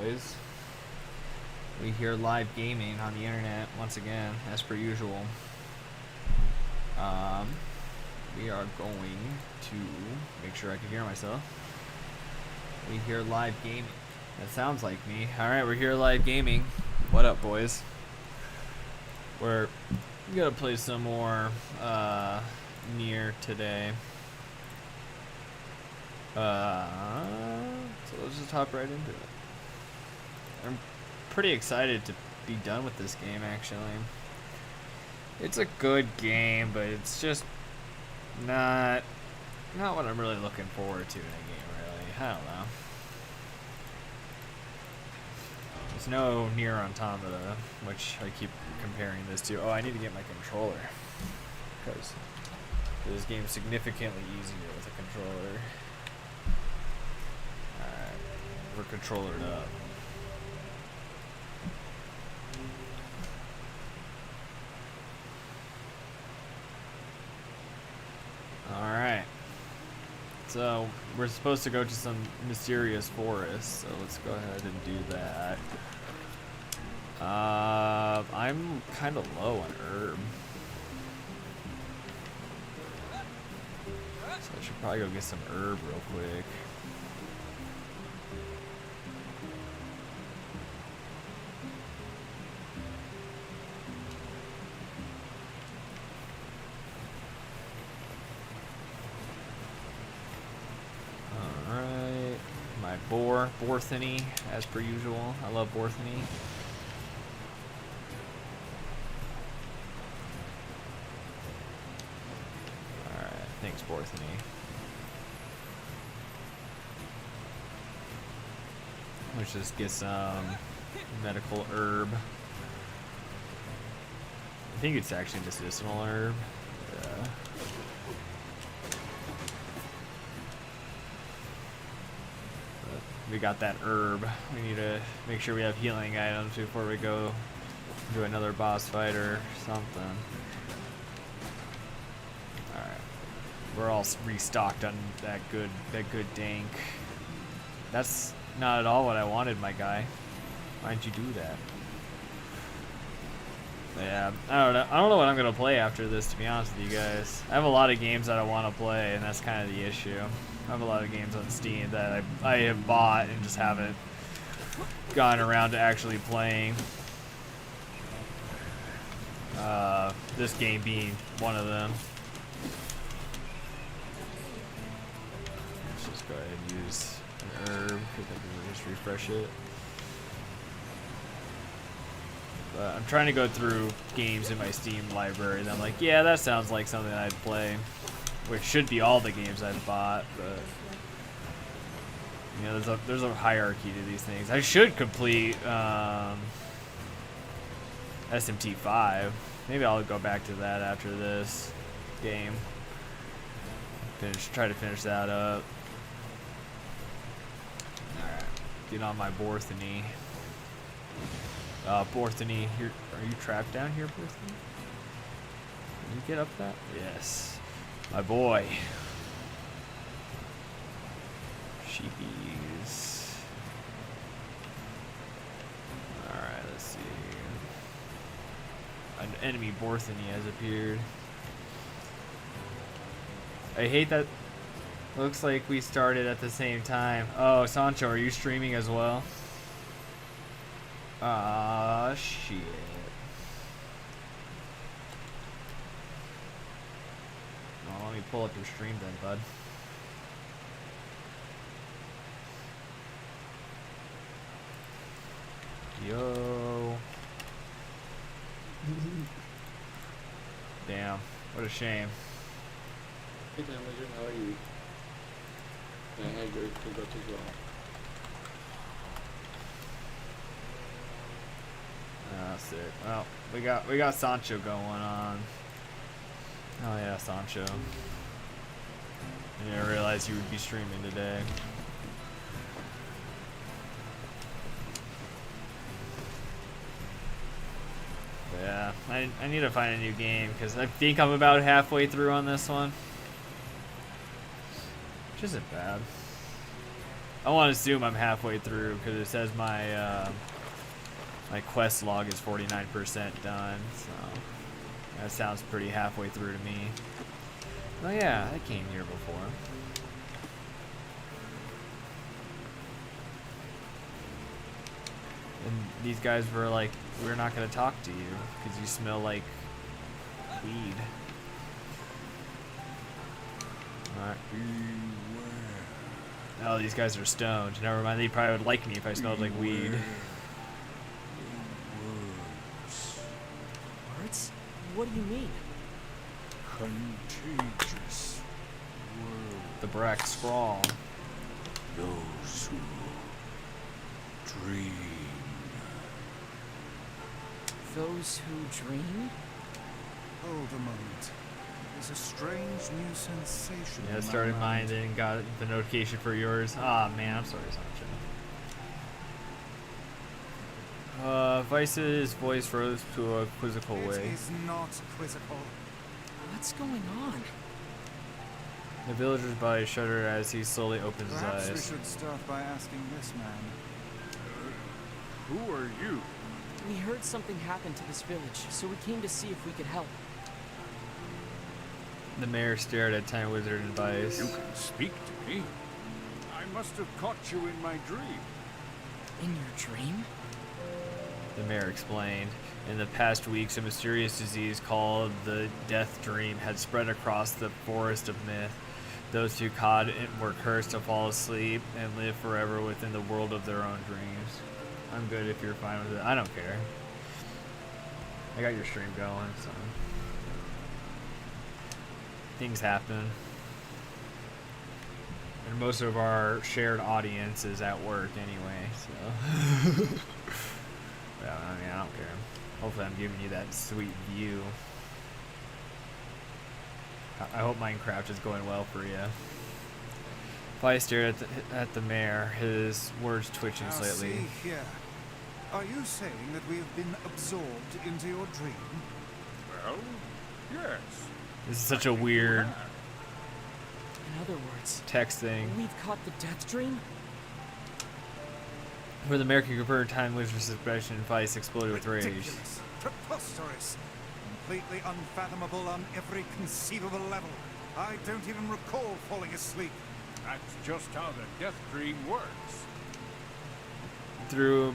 boys? We hear live gaming on the internet once again, as per usual. We are going to make sure I can hear myself. We hear live gaming. That sounds like me. Alright, we're here live gaming. What up, boys? We're gonna play some more NieR today. So let's just hop right into it. I'm pretty excited to be done with this game, actually. It's a good game, but it's just not what I'm really looking forward to in a game, really. I don't know. There's no NieR Automata, which I keep comparing this to. Oh, I need to get my controller, because this game's significantly easier with a controller. Alright, we're controllered up. Alright. So, we're supposed to go to some mysterious forest, so let's go ahead and do that. I'm kind of low on herb. So I should probably go get some herb real quick. Alright, my Borthany, as per usual. I love Borthany. Alright, thanks Borthany. Let's just get some medical herb. I think it's actually medicinal herb. Yeah. We got that herb. We need to make sure we have healing items before we go do another boss fight or something. Alright. We're all restocked on that good dank. That's not at all what I wanted, my guy. Why'd you do that? Yeah, I don't know what I'm gonna play after this, to be honest with you guys. I have a lot of games that I want to play, and that's kind of the issue. I have a lot of games on Steam that I have bought and just haven't gotten around to actually playing. This game being one of them. Let's just go ahead and use an herb, because I can just refresh it. But I'm trying to go through games in my Steam library, and I'm like, yeah, that sounds like something I'd play. Which should be all the games I've bought, but you know, there's a hierarchy to these things. I should complete SMT5. Maybe I'll go back to that after this game. Try to finish that up. Alright, get on my Borthany. Borthany, here, are you trapped down here, Borthany? Can you get up that? Yes. My boy. Sheepies. Alright, let's see. An enemy Borthany has appeared. I hate that. Looks like we started at the same time. Oh, Sancho, are you streaming as well? Ah, shit. Well, let me pull up your stream then, bud. Yo. Damn, what a shame. Hey, Damage, how are you? I had great to go as well. That's it. Well, we got Sancho going on. Oh yeah, Sancho. I didn't realize you would be streaming today. But yeah, I need to find a new game because I think I'm about halfway through on this one. Which isn't bad. I want to assume I'm halfway through because it says my my quest log is 49% done, so that sounds pretty halfway through to me. Oh yeah, I came here before. And these guys were like, we're not gonna talk to you because you smell like weed. Alright. Oh, these guys are stoned. Never mind, they probably would like me if I smelled like weed. Words? What do you mean? Contagious world. The Brack Scrawl. Those who dream. Those who dream? Hold a moment. There's a strange new sensation. Yeah, I in my started mine, mind. then got the notification for yours. Ah, man, I'm sorry, Sancho. Vice's voice rose to a quizzical way. It is not quizzical. What's going on? The villager's body shuddered as he slowly opened his Perhaps we eyes. should start by asking this man. Who are you? We heard something happened to this village, so we came to see if we could help. The mayor stared at Time Wizard and Vice. You can speak to me. I must have caught you in my dream. In your dream? The mayor explained. In the past weeks, a mysterious disease called the Death Dream had spread across the forest of myth. Those who caught it were cursed to fall asleep and live forever within the world of their own dreams. I'm good if you're fine with it. I don't care. I got your stream going, so things happen. And most of our shared audience is at work anyway, so yeah, I mean, I don't care. Hopefully I'm giving you that sweet view. I hope Minecraft is going well for you. Vice stared at the mayor, his words twitching Now slightly. see here. Are you saying that we have been absorbed into your dream? Well, yes. This is such a weird In other words, text thing. we've caught the death dream? Where the mayor could convert Time Wizard's suspicion, Vice exploded with rage. Ridiculous. Preposterous. Completely unfathomable on every conceivable level. I don't even recall falling asleep. That's just how the death dream works. Though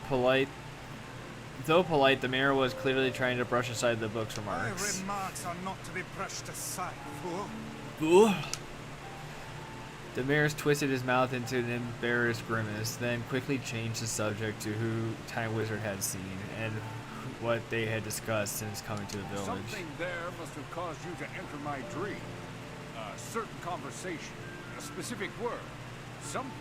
polite, the mayor was clearly trying to brush aside the book's My remarks. remarks are not to be brushed aside, fool. Ooh. The mayor twisted his mouth into an embarrassed grimace, then quickly changed the subject to who Time Wizard had seen and what they had discussed since coming to the village. Something there must have caused you to enter my dream. A certain conversation, a specific word, something.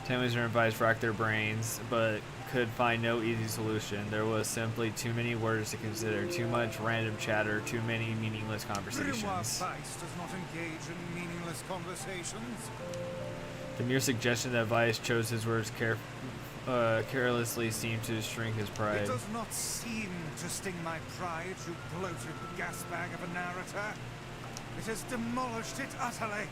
Time Wizard and Vice racked their brains, but could find no easy solution. There was simply too many words to consider, too much random chatter, too many meaningless Grimoire conversations. Vice does not engage in meaningless conversations. The mere suggestion that Vice chose his words carelessly seemed to shrink his pride. It does not seem to sting my pride, you bloated gasbag of a narrator. It has demolished it utterly.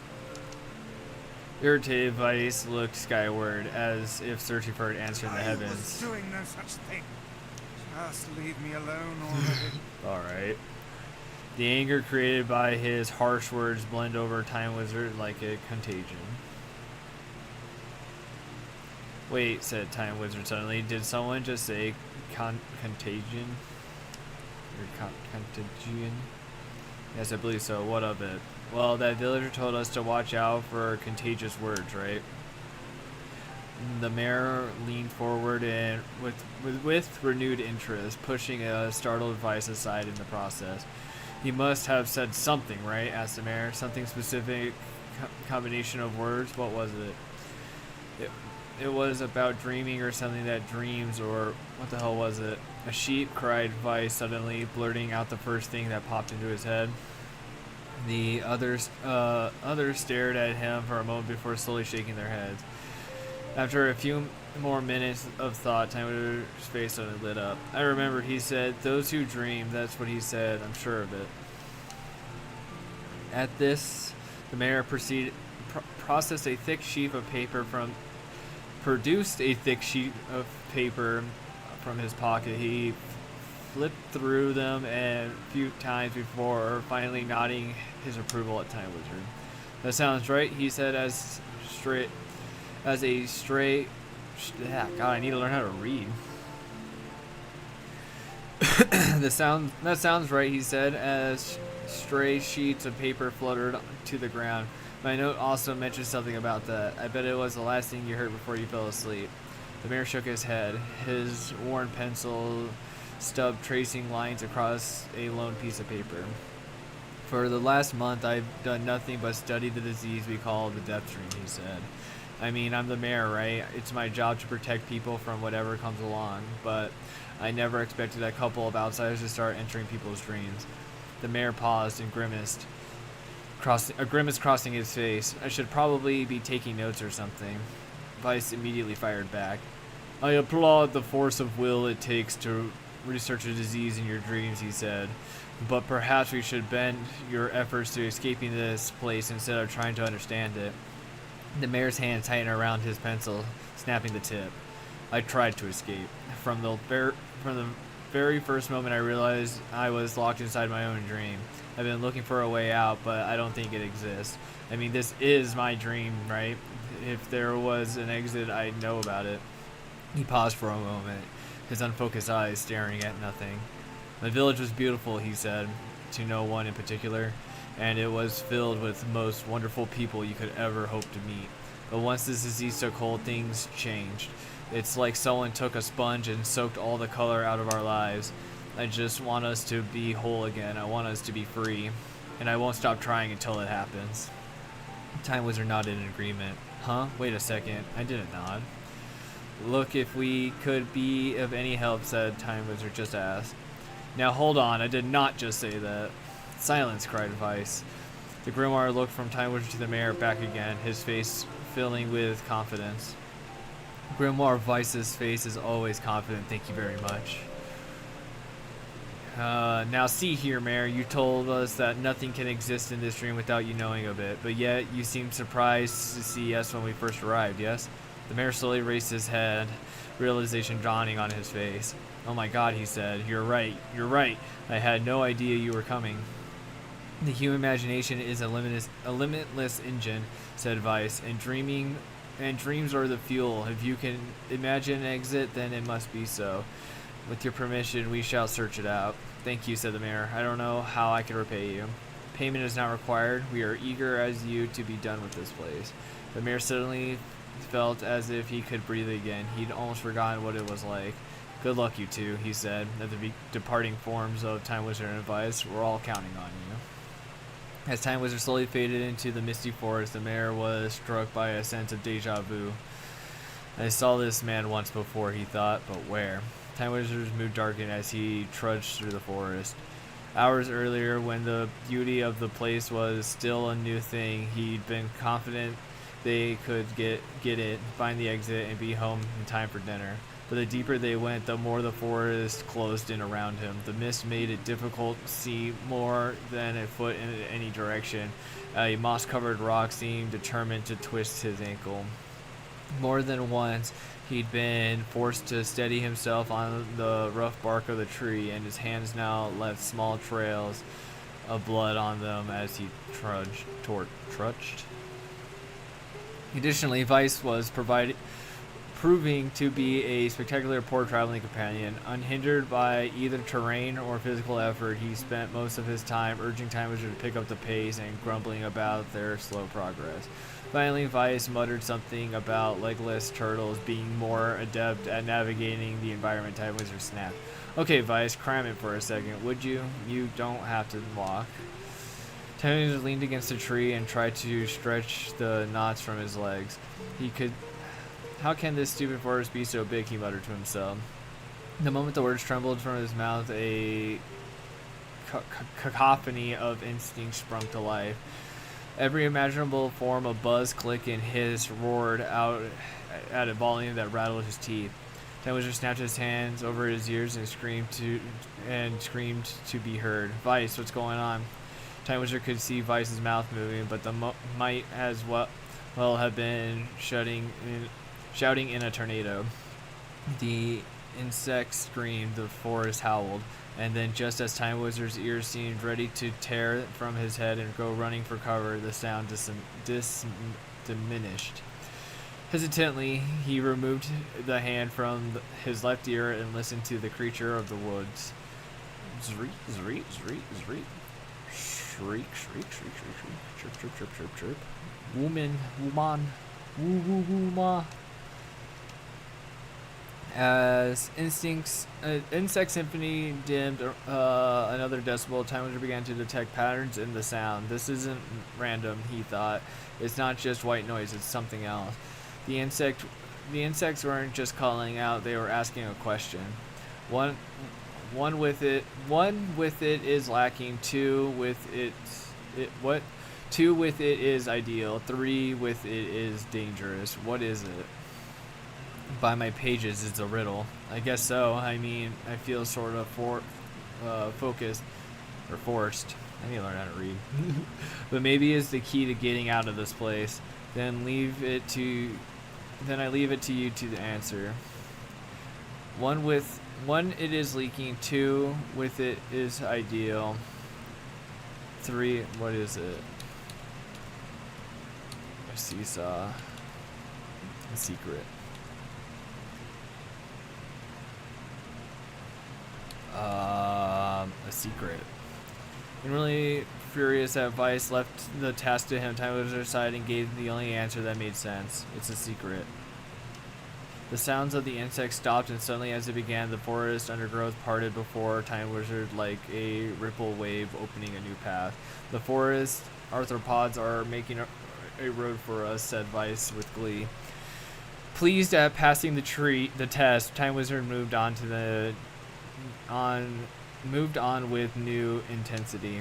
Irritated, Vice looked skyward, as if searching for an answer in the I was heavens. doing no such thing. Just leave me alone already. Alright. The anger created by his harsh words blend over Time Wizard like a contagion. Wait, said Time Wizard suddenly. Did someone just say contagion? Or contagion? Yes, I believe so. What of it? Well, that villager told us to watch out for contagious words, right? The mayor leaned forward and with renewed interest, pushing a startled Vice aside in the process. He must have said something, right? Asked the mayor. Something specific, combination of words. What was it? It was about dreaming or something that dreams, or what the hell was it? A sheep, cried Vice suddenly, blurting out the first thing that popped into his head. The others stared at him for a moment before slowly shaking their heads. After a few more minutes of thought, Time Wizard's face suddenly lit up. I remember, he said, those who dream, that's what he said, I'm sure of it. At this, the mayor processed a thick sheet of paper from produced a thick sheet of paper from his pocket. He flipped through them a few times before finally nodding his approval at Time Wizard. That sounds right, he said God, I need to learn how to read. That sounds right, he said, as stray sheets of paper fluttered to the ground. My note also mentioned something about that. I bet it was the last thing you heard before you fell asleep. The mayor shook his head, his worn pencil stub tracing lines across a lone piece of paper. For the last month, I've done nothing but study the disease we call the death dream, he said. I mean, I'm the mayor, right? It's my job to protect people from whatever comes along, but I never expected a couple of outsiders to start entering people's dreams. The mayor paused and grimaced, a grimace crossing his face. I should probably be taking notes or something. Vice immediately fired back. I applaud the force of will it takes to research a disease in your dreams, he said. But perhaps we should bend your efforts to escaping this place instead of trying to understand it. The mayor's hand tightened around his pencil, snapping the tip. I tried to escape. From the very first moment I realized I was locked inside my own dream. I've been looking for a way out, but I don't think it exists. I mean, this is my dream, right? If there was an exit, I'd know about it. He paused for a moment, his unfocused eyes staring at nothing. My village was beautiful, he said, to no one in particular, and it was filled with the most wonderful people you could ever hope to meet. But once this disease took hold, things changed. It's like someone took a sponge and soaked all the color out of our lives. I just want us to be whole again. I want us to be free. And I won't stop trying until it happens. Time Wizard nodded in agreement. Huh? Wait a second. I didn't nod. Look, if we could be of any help, said Time Wizard, just ask. Now hold on, I did not just say that. Silence, cried Vice. The Grimoire looked from Time Wizard to the mayor, back again, his face filling with confidence. Grimoire Vice's face is always confident, thank you very much. Now see here, Mayor, you told us that nothing can exist in this dream without you knowing of it, but yet you seemed surprised to see us when we first arrived, yes? The mayor slowly raised his head, realization dawning on his face. Oh my god, he said, you're right. I had no idea you were coming. The human imagination is a limitless engine, said Vice, and dreams are the fuel. If you can imagine an exit, then it must be so. With your permission, we shall search it out. Thank you, said the mayor. I don't know how I can repay you. Payment is not required. We are eager as you to be done with this place. The mayor suddenly felt as if he could breathe again. He'd almost forgotten what it was like. Good luck, you two, he said, at the departing forms of Time Wizard and Vice. We're all counting on you. As Time Wizard slowly faded into the misty forest, the mayor was struck by a sense of deja vu. I saw this man once before, he thought, but where? Time Wizard's mood darkened as he trudged through the forest. Hours earlier, when the beauty of the place was still a new thing, he'd been confident they could get it, find the exit, and be home in time for dinner. But the deeper they went, the more the forest closed in around him. The mist made it difficult to see more than a foot in any direction. A moss-covered rock seemed determined to twist his ankle. More than once, he'd been forced to steady himself on the rough bark of the tree, and his hands now left small trails of blood on them as he trudged. Additionally, Vice was proving to be a spectacular poor traveling companion. Unhindered by either terrain or physical effort, he spent most of his time urging Time Wizard to pick up the pace and grumbling about their slow progress. Finally, Vice muttered something about legless turtles being more adept at navigating the environment. Time Wizard snapped. Okay, Vice, cram it for a second, would you? You don't have to walk. Time Wizard leaned against a tree and tried to stretch the knots from his legs. How can this stupid forest be so big, he muttered to himself. The moment the words trembled from his mouth, a cacophony of instincts sprung to life. Every imaginable form of buzz, click, and hiss roared out at a volume that rattled his teeth. Time Wizard snapped his hands over his ears and screamed to be heard. Vice, what's going on? Time Wizard could see Vice's mouth moving, but the might as well have been shouting in a tornado. The insects screamed, the forest howled, and then just as Time Wizard's ears seemed ready to tear from his head and go running for cover, the sound diminished. Hesitantly, he removed the hand from his left ear and listened to the creature of the woods. Zreet, zreet, zreet, zreet. Shriek, shriek, shriek, shriek, shriek. Chirp, chirp, chirp, chirp, chirp. Woman, woo, woo, woo, ma. As insect symphony dimmed another decibel, Time Wizard began to detect patterns in the sound. This isn't random, he thought. It's not just white noise, it's something else. The insects weren't just calling out, they were asking a question. One with it is lacking, two with it is ideal, three with it is dangerous. What is it? By my pages, it's a riddle. I guess so. I mean, I feel sort of focused or forced. I need to learn how to read. But maybe it's the key to getting out of this place. Then I leave it to you to answer. One, it is leaking. Two, with it is ideal. Three, what is it? A seesaw. A secret. A secret. And really furious that Vice left the task to him, Time Wizard's side and gave the only answer that made sense. It's a secret. The sounds of the insects stopped, and suddenly as it began, the forest undergrowth parted before Time Wizard like a ripple wave opening a new path. The forest arthropods are making a road for us, said Vice with glee. Pleased at passing the test, Time Wizard moved on with new intensity.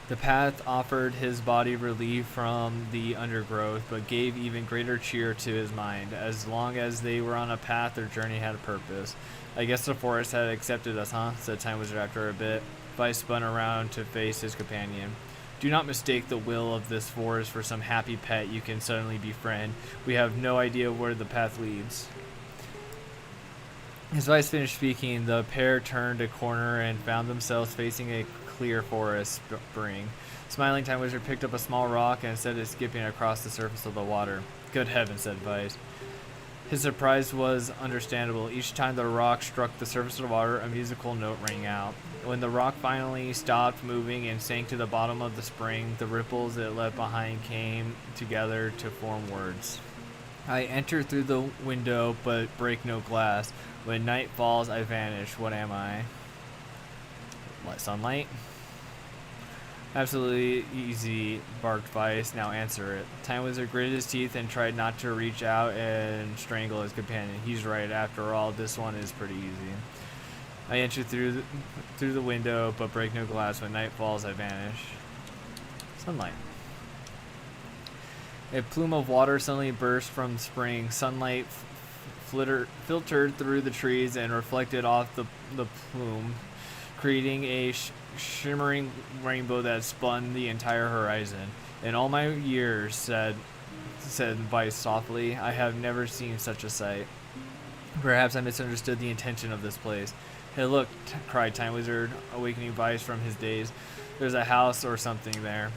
The path offered his body relief from the undergrowth, but gave even greater cheer to his mind. As long as they were on a path, their journey had a purpose. I guess the forest had accepted us, huh? Said Time Wizard after a bit. Vice spun around to face his companion. Do not mistake the will of this forest for some happy pet you can suddenly befriend. We have no idea where the path leads. As Vice finished speaking, the pair turned a corner and found themselves facing a clear forest spring. Smiling, Time Wizard picked up a small rock and set it skipping across the surface of the water. Good heavens, said Vice. His surprise was understandable. Each time the rock struck the surface of the water, a musical note rang out. When the rock finally stopped moving and sank to the bottom of the spring, the ripples it left behind came together to form words. I enter through the window, but break no glass. When night falls, I vanish. What am I? What, sunlight? Absolutely easy, barked Vice. Now answer it. Time Wizard gritted his teeth and tried not to reach out and strangle his companion. He's right. After all, this one is pretty easy. I enter through the window, but break no glass. When night falls, I vanish. Sunlight. A plume of water suddenly burst from spring. Sunlight filtered through the trees and reflected off the plume, creating a shimmering rainbow that spun the entire horizon. In all my years, said Vice softly, I have never seen such a sight. Perhaps I misunderstood the intention of this place. Hey, look, cried Time Wizard, awakening Vice from his daze. There's a house or something there.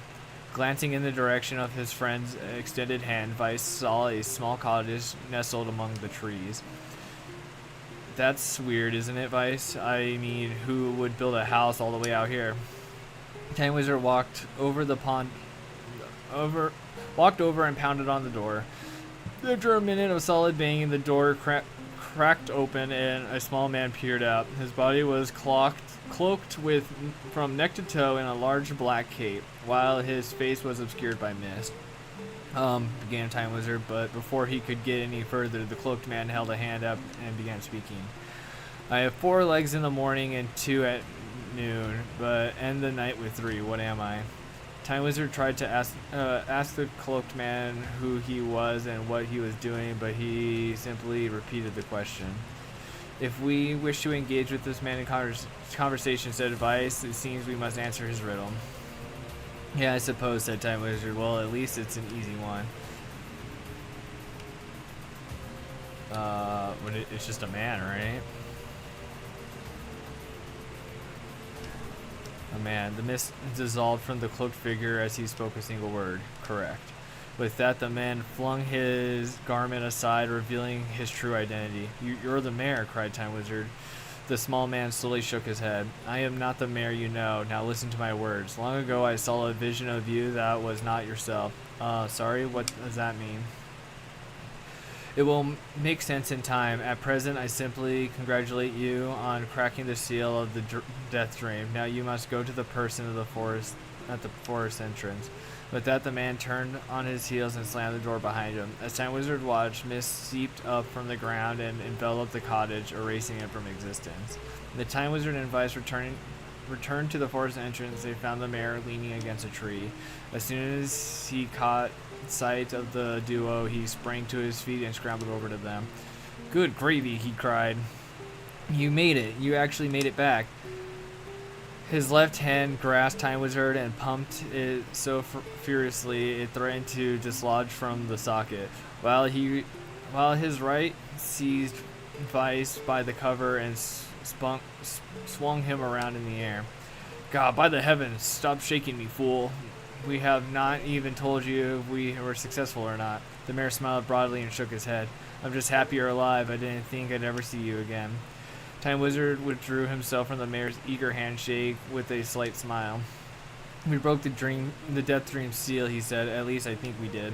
Glancing in the direction of his friend's extended hand, Vice saw a small cottage nestled among the trees. That's weird, isn't it, Vice? I mean, who would build a house all the way out here? Time Wizard walked over and pounded on the door. After a minute of solid banging, the door cracked open and a small man peered out. His body was cloaked from neck to toe in a large black cape, while his face was obscured by mist. Began Time Wizard, but before he could get any further, the cloaked man held a hand up and began speaking. I have 4 legs in the morning and 2 at noon, but end the night with 3. What am I? Time Wizard tried to ask the cloaked man who he was and what he was doing, but he simply repeated the question. If we wish to engage with this man in conversation, said Vice, it seems we must answer his riddle. Yeah, I suppose, said Time Wizard. Well, at least it's an easy one. When it's just a man, right? A man. The mist dissolved from the cloaked figure as he spoke a single word. Correct. With that, the man flung his garment aside, revealing his true identity. You're the mayor, cried Time Wizard. The small man slowly shook his head. I am not the mayor you know. Now listen to my words. Long ago, I saw a vision of you that was not yourself. Sorry, what does that mean? It will make sense in time. At present, I simply congratulate you on cracking the seal of the death dream. Now you must go to the person of the forest at the forest entrance. With that, the man turned on his heels and slammed the door behind him. As Time Wizard watched, mist seeped up from the ground and enveloped the cottage, erasing it from existence. The Time Wizard and Vice returned to the forest entrance. They found the mayor leaning against a tree. As soon as he caught sight of the duo, he sprang to his feet and scrambled over to them. Good gravy, he cried. You made it. You actually made it back. His left hand grasped Time Wizard and pumped it so furiously it threatened to dislodge from the socket, while his right seized Vice by the cover and swung him around in the air. God, by the heavens, stop shaking me, fool. We have not even told you if we were successful or not. The mayor smiled broadly and shook his head. I'm just happy you're alive. I didn't think I'd ever see you again. Time Wizard withdrew himself from the mayor's eager handshake with a slight smile. We broke the death dream seal, he said. At least I think we did.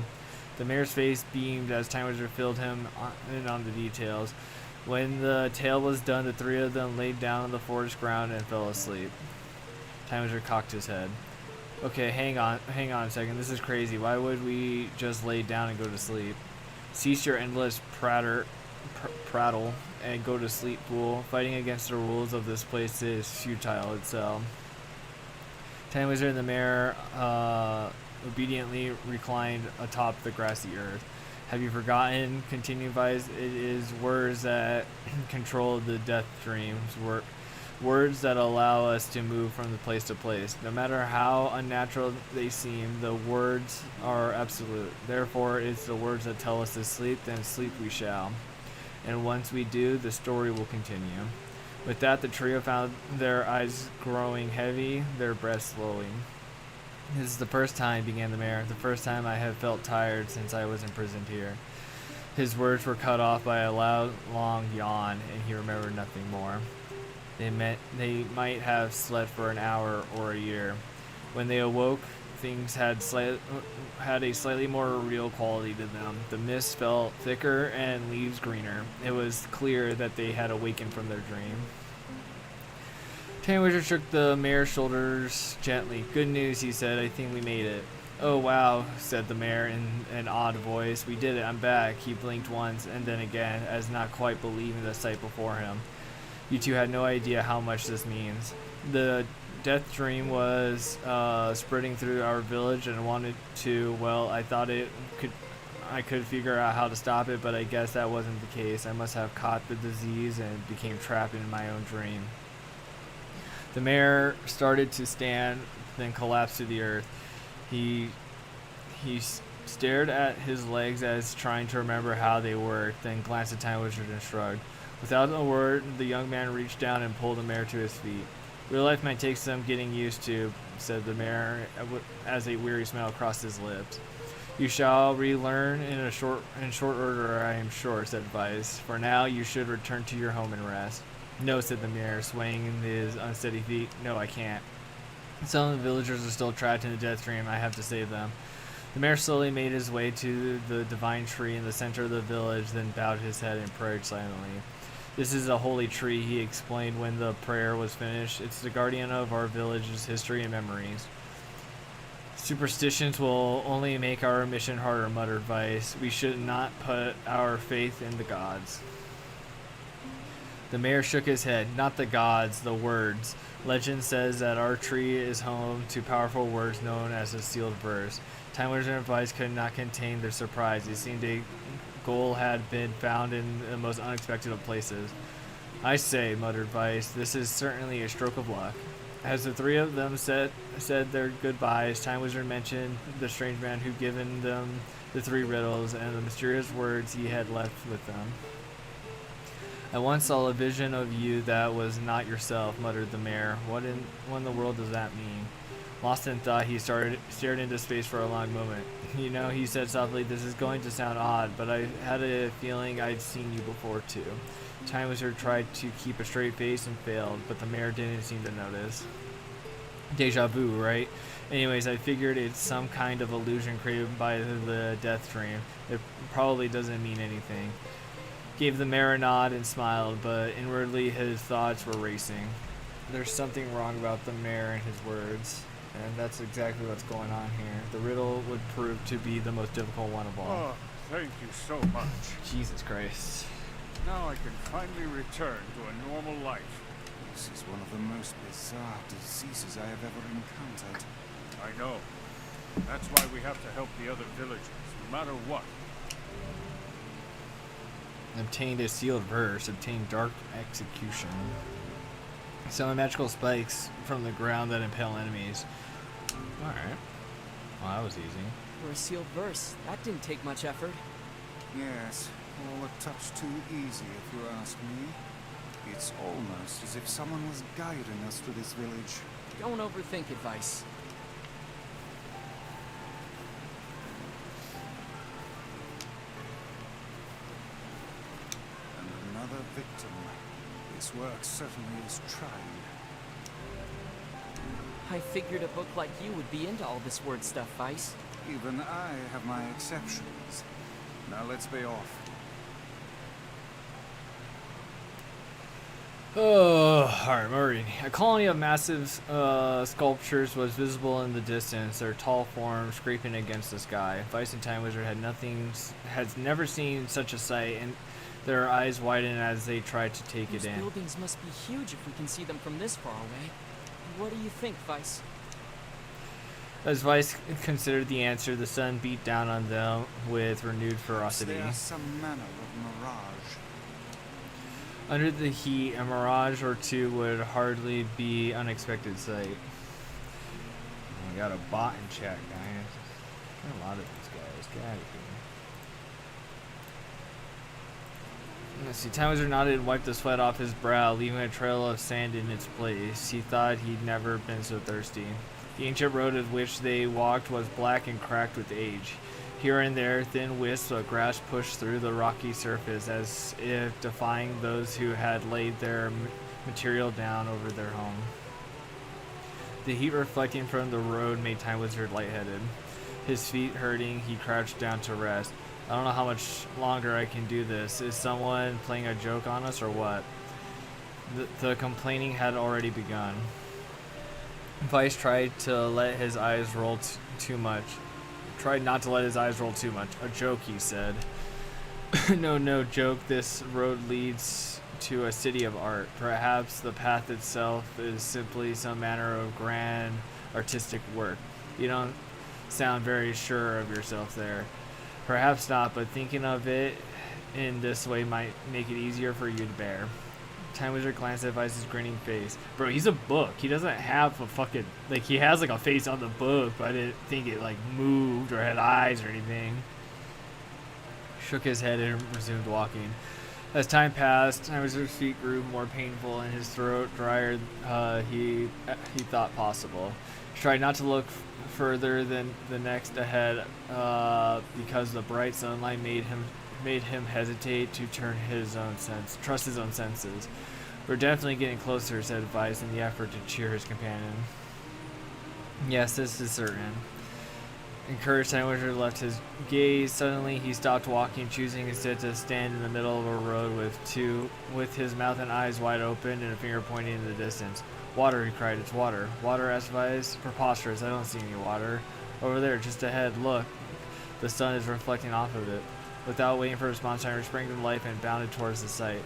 The mayor's face beamed as Time Wizard filled him in on the details. When the tale was done, the three of them laid down on the forest ground and fell asleep. Time Wizard cocked his head. Okay, hang on a second. This is crazy. Why would we just lay down and go to sleep? Cease your endless prattle and go to sleep, fool. Fighting against the rules of this place is futile itself. Time Wizard and the mayor obediently reclined atop the grassy earth. Have you forgotten? Continued Vice. It is words that control the death dreams. Words that allow us to move from the place to place. No matter how unnatural they seem, the words are absolute. Therefore, it's the words that tell us to sleep, then sleep we shall. And once we do, the story will continue. With that, the trio found their eyes growing heavy, their breaths slowing. This is the first time, began the mayor, the first time I have felt tired since I was imprisoned here. His words were cut off by a loud, long yawn, and he remembered nothing more. They might have slept for an hour or a year. When they awoke, things had a slightly more real quality to them. The mist felt thicker and leaves greener. It was clear that they had awakened from their dream. Time Wizard shook the mayor's shoulders gently. Good news, he said. I think we made it. Oh, wow, said the mayor in an odd voice. We did it. I'm back. He blinked once and then again, as not quite believing the sight before him. You two had no idea how much this means. The death dream was spreading through our village and wanted to, well, I thought I could figure out how to stop it, but I guess that wasn't the case. I must have caught the disease and became trapped in my own dream. The mayor started to stand, then collapsed to the earth. He stared at his legs as trying to remember how they worked, then glanced at Time Wizard and shrugged. Without a word, the young man reached down and pulled the mayor to his feet. Real life might take some getting used to, said the mayor, as a weary smile crossed his lips. You shall relearn in short order, I am sure, said Vice. For now, you should return to your home and rest. No, said the mayor, swaying in his unsteady feet. No, I can't. Some of the villagers are still trapped in the death dream. I have to save them. The mayor slowly made his way to the divine tree in the center of the village, then bowed his head and prayed silently. This is a holy tree, he explained when the prayer was finished. It's the guardian of our village's history and memories. Superstitions will only make our mission harder, muttered Vice. We should not put our faith in the gods. The mayor shook his head. Not the gods, the words. Legend says that our tree is home to powerful words known as the sealed verse. Time Wizard and Vice could not contain their surprise. It seemed a goal had been found in the most unexpected of places. I say, muttered Vice, this is certainly a stroke of luck. As the three of them said their goodbyes, Time Wizard mentioned the strange man who'd given them the three riddles and the mysterious words he had left with them. I once saw a vision of you that was not yourself, muttered the mayor. What in the world does that mean? Lost in thought, he stared into space for a long moment. You know, he said softly, this is going to sound odd, but I had a feeling I'd seen you before too. Time Wizard tried to keep a straight face and failed, but the mayor didn't seem to notice. Deja vu, right? Anyways, I figured it's some kind of illusion created by the death dream. It probably doesn't mean anything. Gave the mayor a nod and smiled, but inwardly his thoughts were racing. There's something wrong about the mayor and his words, and that's exactly what's going on here. The riddle would prove to be the most difficult one of all. Oh, thank you so much. Jesus Christ. Now I can finally return to a normal life. This is one of the most bizarre diseases I have ever encountered. I know. That's why we have to help the other villagers, no matter what. Obtained a sealed verse. Obtained dark execution. Summon magical spikes from the ground that impale enemies. Alright. Well, that was easy. For a sealed verse, that didn't take much effort. Yes, all a touch too easy if you ask me. It's almost as if someone was guiding us to this village. Don't overthink advice. And another victim. This work certainly is trying. I figured a book like you would be into all this word stuff, Vice. Even I have my exceptions. Now let's be off. Oh, alright, Murray. A colony of massive sculptures was visible in the distance, their tall forms scraping against the sky. Vice and Time Wizard had never seen such a sight, and their eyes widened as they tried to take Those it in. buildings must be huge if we can see them from this far away. What do you think, Vice? As Vice considered the answer, the sun beat down on them with renewed ferocity. They are some manner of mirage. Under the heat, a mirage or two would hardly be unexpected sight. We got a bot in chat, guys. Got a lot of these guys. Get out of here. Let's see. Time Wizard nodded and wiped the sweat off his brow, leaving a trail of sand in its place. He thought he'd never been so thirsty. The ancient road of which they walked was black and cracked with age. Here and there, thin wisps of grass pushed through the rocky surface as if defying those who had laid their material down over their home. The heat reflecting from the road made Time Wizard lightheaded. His feet hurting, he crouched down to rest. I don't know how much longer I can do this. Is someone playing a joke on us or what? The complaining had already begun. Vice tried to let his eyes roll too much. Tried not to let his eyes roll too much. A joke, he said. No joke. This road leads to a city of art. Perhaps the path itself is simply some manner of grand artistic work. You don't sound very sure of yourself there. Perhaps not, but thinking of it in this way might make it easier for you to bear. Time Wizard glanced at Vice's grinning face. Bro, he's a book. He doesn't have a fucking... Like, he has, like, a face on the book, but I didn't think it, like, moved or had eyes or anything. Shook his head and resumed walking. As time passed, Time Wizard's feet grew more painful and his throat drier he thought possible. He tried not to look further than the next ahead because the bright sunlight made him hesitate to trust his own senses. We're definitely getting closer, said Vice in the effort to cheer his companion. Yes, this is certain. Encouraged, Time Wizard left his gaze. Suddenly, he stopped walking, choosing instead to stand in the middle of a road with his mouth and eyes wide open and a finger pointing in the distance. Water, he cried. It's water. Water, asked Vice. Preposterous. I don't see any water. Over there, just ahead. Look. The sun is reflecting off of it. Without waiting for a response, Time sprang to life and bounded towards the site.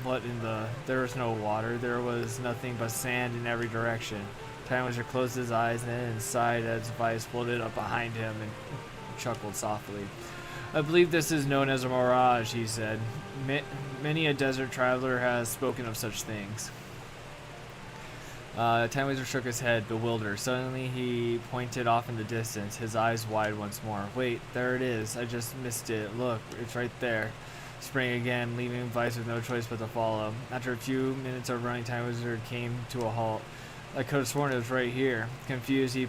What in the... There was no water. There was nothing but sand in every direction. Time Wizard closed his eyes and then sighed as Vice floated up behind him and chuckled softly. I believe this is known as a mirage, he said. Many a desert traveler has spoken of such things. Time Wizard shook his head, bewildered. Suddenly, he pointed off in the distance, his eyes wide once more. Wait, there it is. I just missed it. Look, it's right there. Sprang again, leaving Vice with no choice but to follow. After a few minutes of running, Time Wizard came to a halt. I could have sworn it was right here. Confused, he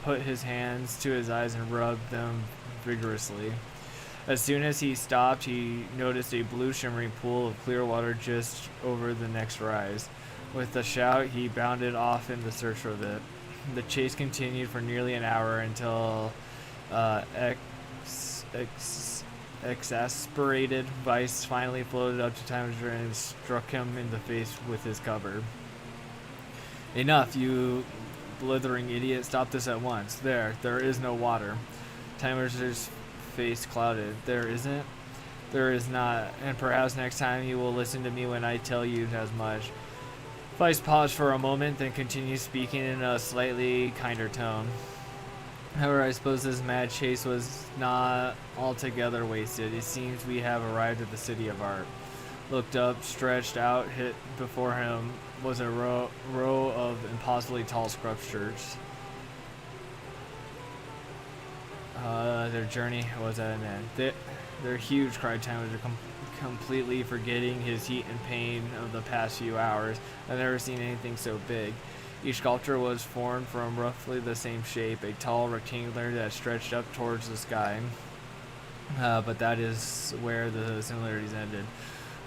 put his hands to his eyes and rubbed them vigorously. As soon as he stopped, he noticed a blue shimmering pool of clear water just over the next rise. With a shout, he bounded off in the search for it. The chase continued for nearly an hour until exasperated Vice finally floated up to Time Wizard and struck him in the face with his cover. Enough, you blithering idiot. Stop this at once. There is no water. Time Wizard's face clouded. There isn't? There is not, and perhaps next time you will listen to me when I tell you as much. Vice paused for a moment, then continued speaking in a slightly kinder tone. However, I suppose this mad chase was not altogether wasted. It seems we have arrived at the City of Art. Looked up, stretched out, hit before him was a row of impossibly tall sculptures. Their journey was at an end. They're huge, cried Time Wizard, completely forgetting his heat and pain of the past few hours. I've never seen anything so big. Each sculpture was formed from roughly the same shape, a tall rectangular that stretched up towards the sky. But that is where the similarities ended.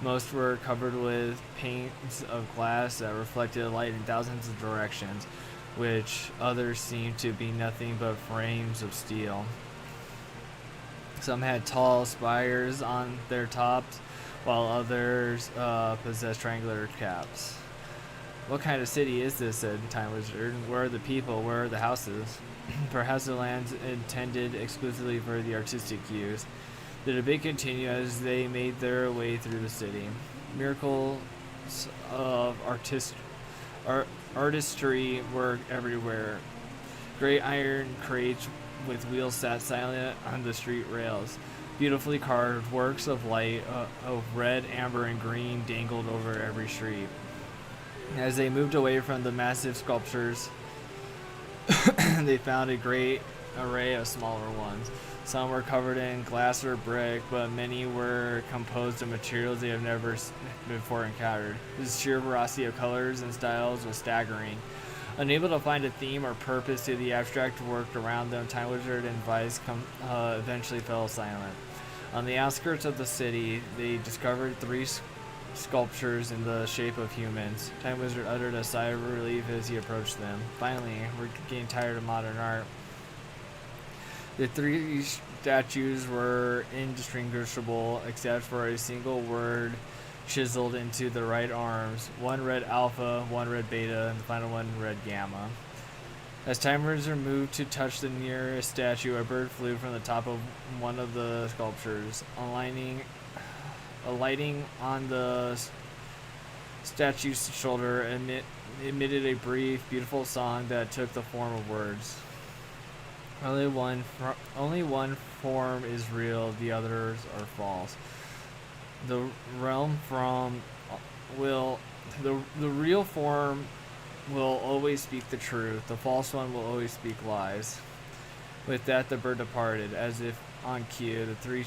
Most were covered with panes of glass that reflected light in thousands of directions, which others seemed to be nothing but frames of steel. Some had tall spires on their tops, while others possessed triangular caps. What kind of city is this? Said Time Wizard. Where are the people? Where are the houses? Perhaps the lands intended exclusively for the artistic use. The debate continued as they made their way through the city. Miracles of artistry were everywhere. Great iron crates with wheels sat silent on the street rails. Beautifully carved works of light of red, amber, and green dangled over every street. As they moved away from the massive sculptures, they found a great array of smaller ones. Some were covered in glass or brick, but many were composed of materials they have never before encountered. The sheer variety of colors and styles was staggering. Unable to find a theme or purpose to the abstract work around them, Time Wizard and Vice eventually fell silent. On the outskirts of the city, they discovered three sculptures in the shape of humans. Time Wizard uttered a sigh of relief as he approached them. Finally, we're getting tired of modern art. The three statues were indistinguishable except for a single word chiseled into the right arms. One read Alpha, one read Beta, and the final one read Gamma. As Time Wizard moved to touch the nearest statue, a bird flew from the top of one of the sculptures. Alighting on the statue's shoulder, emitted a brief, beautiful song that took the form of words. Only one form is real, the others are false. The real form will always speak the truth. The false one will always speak lies. With that, the bird departed, as if on cue. The three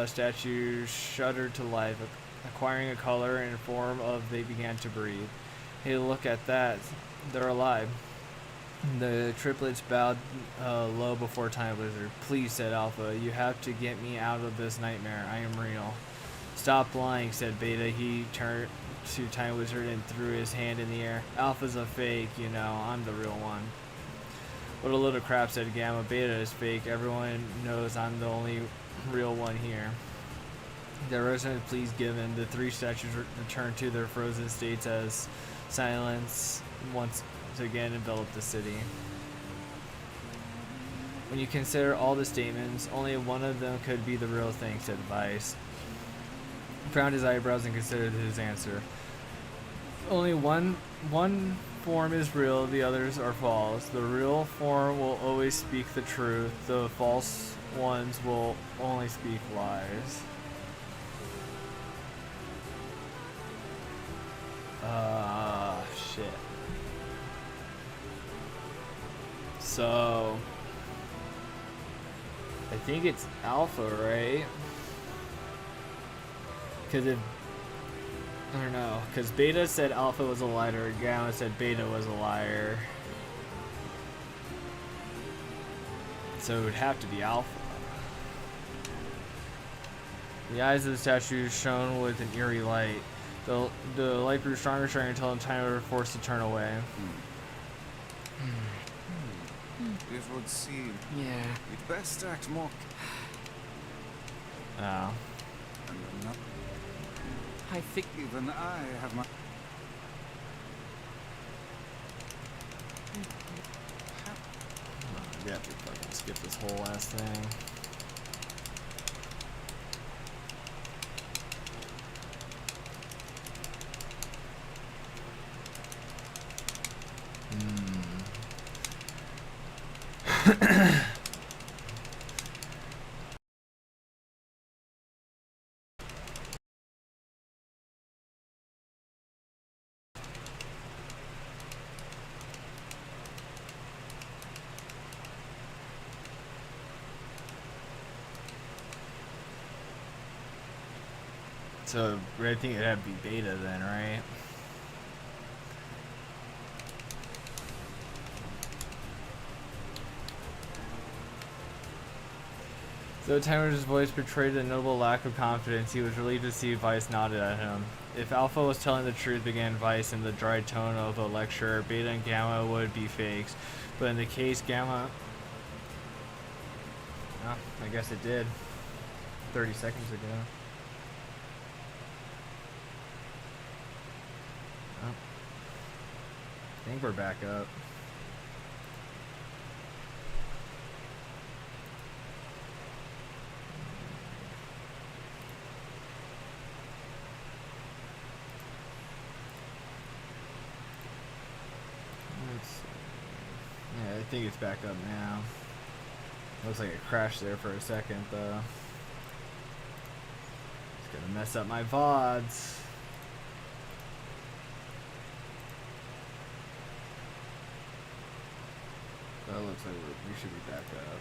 statues shuddered to life, acquiring a color and form of they began to breathe. Hey, look at that. They're alive. The triplets bowed low before Time Wizard. Please, said Alpha, you have to get me out of this nightmare. I am real. Stop lying, said Beta. He turned to Time Wizard and threw his hand in the air. Alpha's a fake, you know. I'm the real one. What a load of crap, said Gamma. Beta is fake. Everyone knows I'm the only real one here. The resonant please given, the three statues returned to their frozen states as silence once again enveloped the city. When you consider all the statements, only one of them could be the real thing, said Vice. He frowned his eyebrows and considered his answer. Only one form is real, the others are false. The real form will always speak the truth. The false ones will only speak lies. Shit. So I think it's Alpha, right? Because if I don't know, because Beta said Alpha was a liar, Gamma said Beta was a liar. So it would have to be Alpha. The eyes of the statue shone with an eerie light. The light grew stronger, until time was forced to turn away. It would seem Yeah. we'd best act more. Oh. And not I think even I have my. We have to fucking skip this whole ass thing. So I think it'd have to be Beta then, right? Though Timer's voice betrayed a notable lack of confidence, he was relieved to see Vice nodded at him. If Alpha was telling the truth, began Vice in the dry tone of a lecturer, Beta and Gamma would be fakes. But in the case Gamma... Oh, I guess it did. 30 seconds ago. Oh. I think we're back up. Yeah, I think it's back up now. Looks like it crashed there for a second, though. It's gonna mess up my VODs. That looks like we should be back up.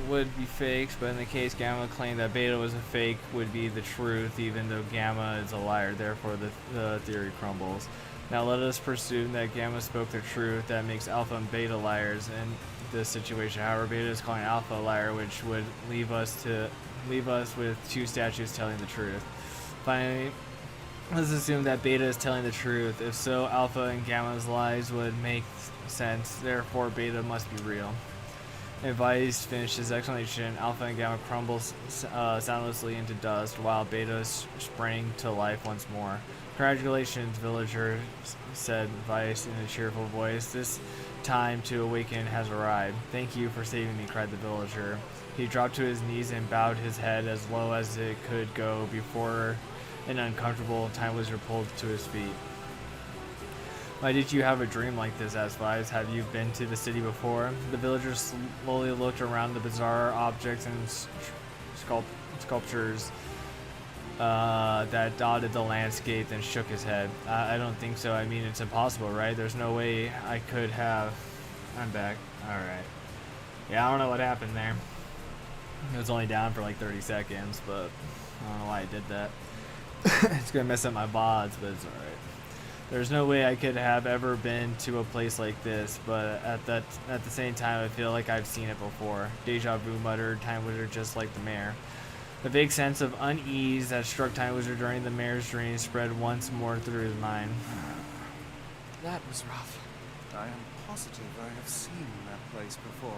Would be fakes, but in the case Gamma claimed that Beta was a fake, would be the truth, even though Gamma is a liar. Therefore, the theory crumbles. Now let us presume that Gamma spoke the truth. That makes Alpha and Beta liars in this situation. However, Beta is calling Alpha a liar, which would leave us with two statues telling the truth. Finally, let's assume that Beta is telling the truth. If so, Alpha and Gamma's lies would make sense. Therefore, Beta must be real. And Vice finished his explanation. Alpha and Gamma crumbles soundlessly into dust, while Beta sprang to life once more. Congratulations, villager, said Vice in a cheerful voice. This time to awaken has arrived. Thank you for saving me, cried the villager. He dropped to his knees and bowed his head as low as it could go before an uncomfortable time wizard pulled to his feet. Why did you have a dream like this? Asked Vice. Have you been to the city before? The villager slowly looked around the bizarre objects and sculptures that dotted the landscape, then shook his head. I don't think so. I mean, it's impossible, right? There's no way I could have... I'm back. Alright. Yeah, I don't know what happened there. It was only down for like 30 seconds, but I don't know why I did that. It's gonna mess up my VODs, but it's alright. There's no way I could have ever been to a place like this, but at the same time, I feel like I've seen it before. Deja vu, muttered Time Wizard, just like the mayor. The vague sense of unease that struck Time Wizard during the mayor's dream spread once more through his mind. that was rough. I am positive I have seen that place before.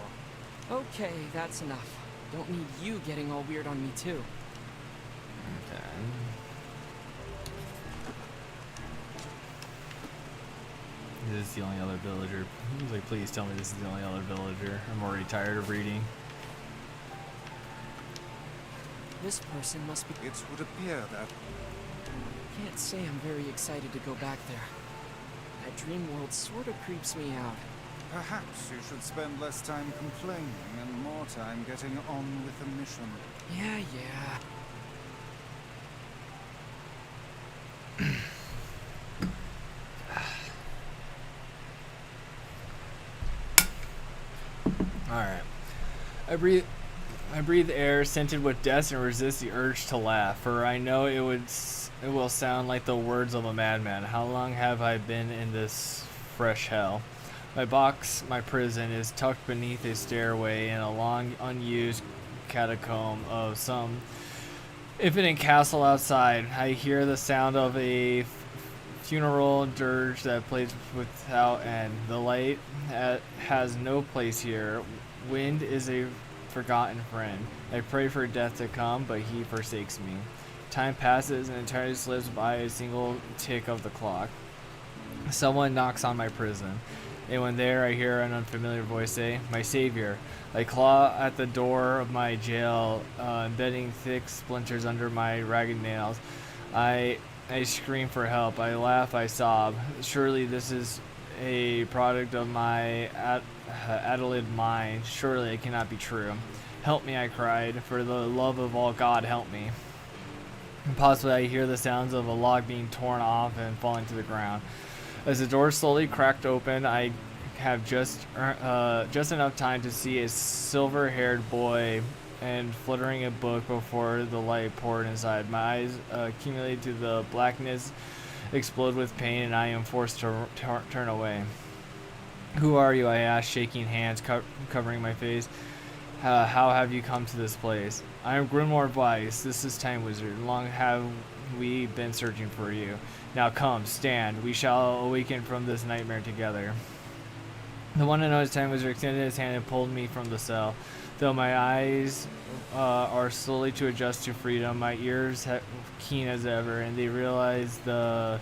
Okay, that's enough. Don't need you getting all weird on me too. Okay. This is the only other villager. He's like, please tell me this is the only other villager. I'm already tired of reading. This person must be... It would appear that Can't say I'm very excited to go back there. That dream world sort of creeps me out. perhaps you should spend less time complaining and more your time getting on with the mission. Yeah, yeah. Alright. I breathe air scented with death and resist the urge to laugh, for I know it will sound like the words of a madman. How long have I been in this fresh hell? My box, my prison, is tucked beneath a stairway in a long, unused catacomb of some infinite castle outside. I hear the sound of a funeral dirge that plays without end. The light has no place here. Wind is a forgotten friend. I pray for death to come, but he forsakes me. Time passes and eternity slips by a single tick of the clock. Someone knocks on my prison. And when there, I hear an unfamiliar voice say, "My savior." I claw at the door of my jail, embedding thick splinters under my ragged nails. I scream for help. I laugh. I sob. Surely this is a product of my addled mind. Surely it cannot be true. Help me, I cried. For the love of all God, help me. And possibly I hear the sounds of a log being torn off and falling to the ground. As the door slowly cracked open, I have just enough time to see a silver-haired boy and fluttering a book before the light poured inside. My eyes accumulate to the blackness, explode with pain, and I am forced to turn away. "Who are you?" I asked, shaking hands, covering my face. How have you come to this place?" "I am Grimoire Weiss. This is Time Wizard. Long have we been searching for you. Now come, stand. We shall awaken from this nightmare together." The one and only Time Wizard extended his hand and pulled me from the cell. Though my eyes are slowly to adjust to freedom, my ears keen as ever, and they realize the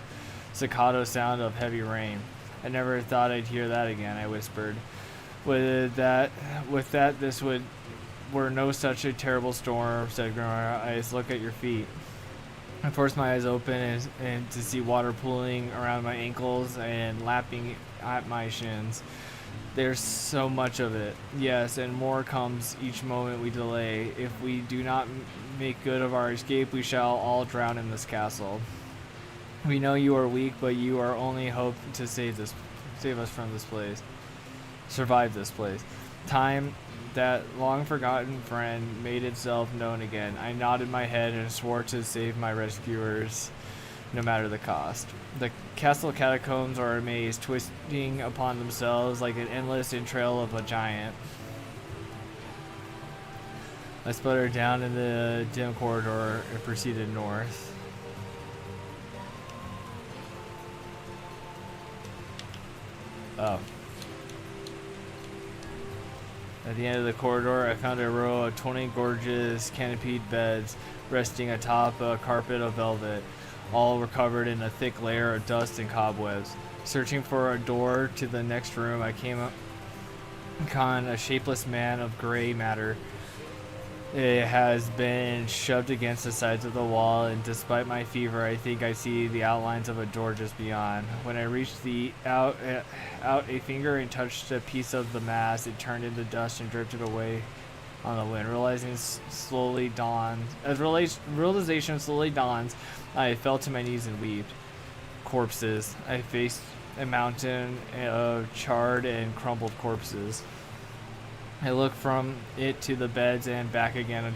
staccato sound of heavy rain. "I never thought I'd hear that again," I whispered. With that, this were no such a terrible storm," said Grimoire. "I look at your feet." I forced my eyes open and to see water pooling around my ankles and lapping at my shins. "There's so much of it." "Yes, and more comes each moment we delay. If we do not make good of our escape, we shall all drown in this castle. We know you are weak, but you are only hope to save us from this place. Survive this place." Time, that long-forgotten friend, made itself known again. I nodded my head and swore to save my rescuers, no matter the cost. The castle catacombs are a maze, twisting upon themselves like an endless entrail of a giant. I sputtered down in the dim corridor and proceeded north. Oh. At the end of the corridor, I found a row of 20 gorgeous canopied beds resting atop a carpet of velvet. All were covered in a thick layer of dust and cobwebs. Searching for a door to the next room, I came upon a shapeless man of gray matter. It has been shoved against the sides of the wall, and despite my fever, I think I see the outlines of a door just beyond. When I reached out a finger and touched a piece of the mass, it turned into dust and drifted away on the wind. Realization slowly dawns, I fell to my knees and wept. Corpses. I faced a mountain of charred and crumpled corpses. I looked from it to the beds and back again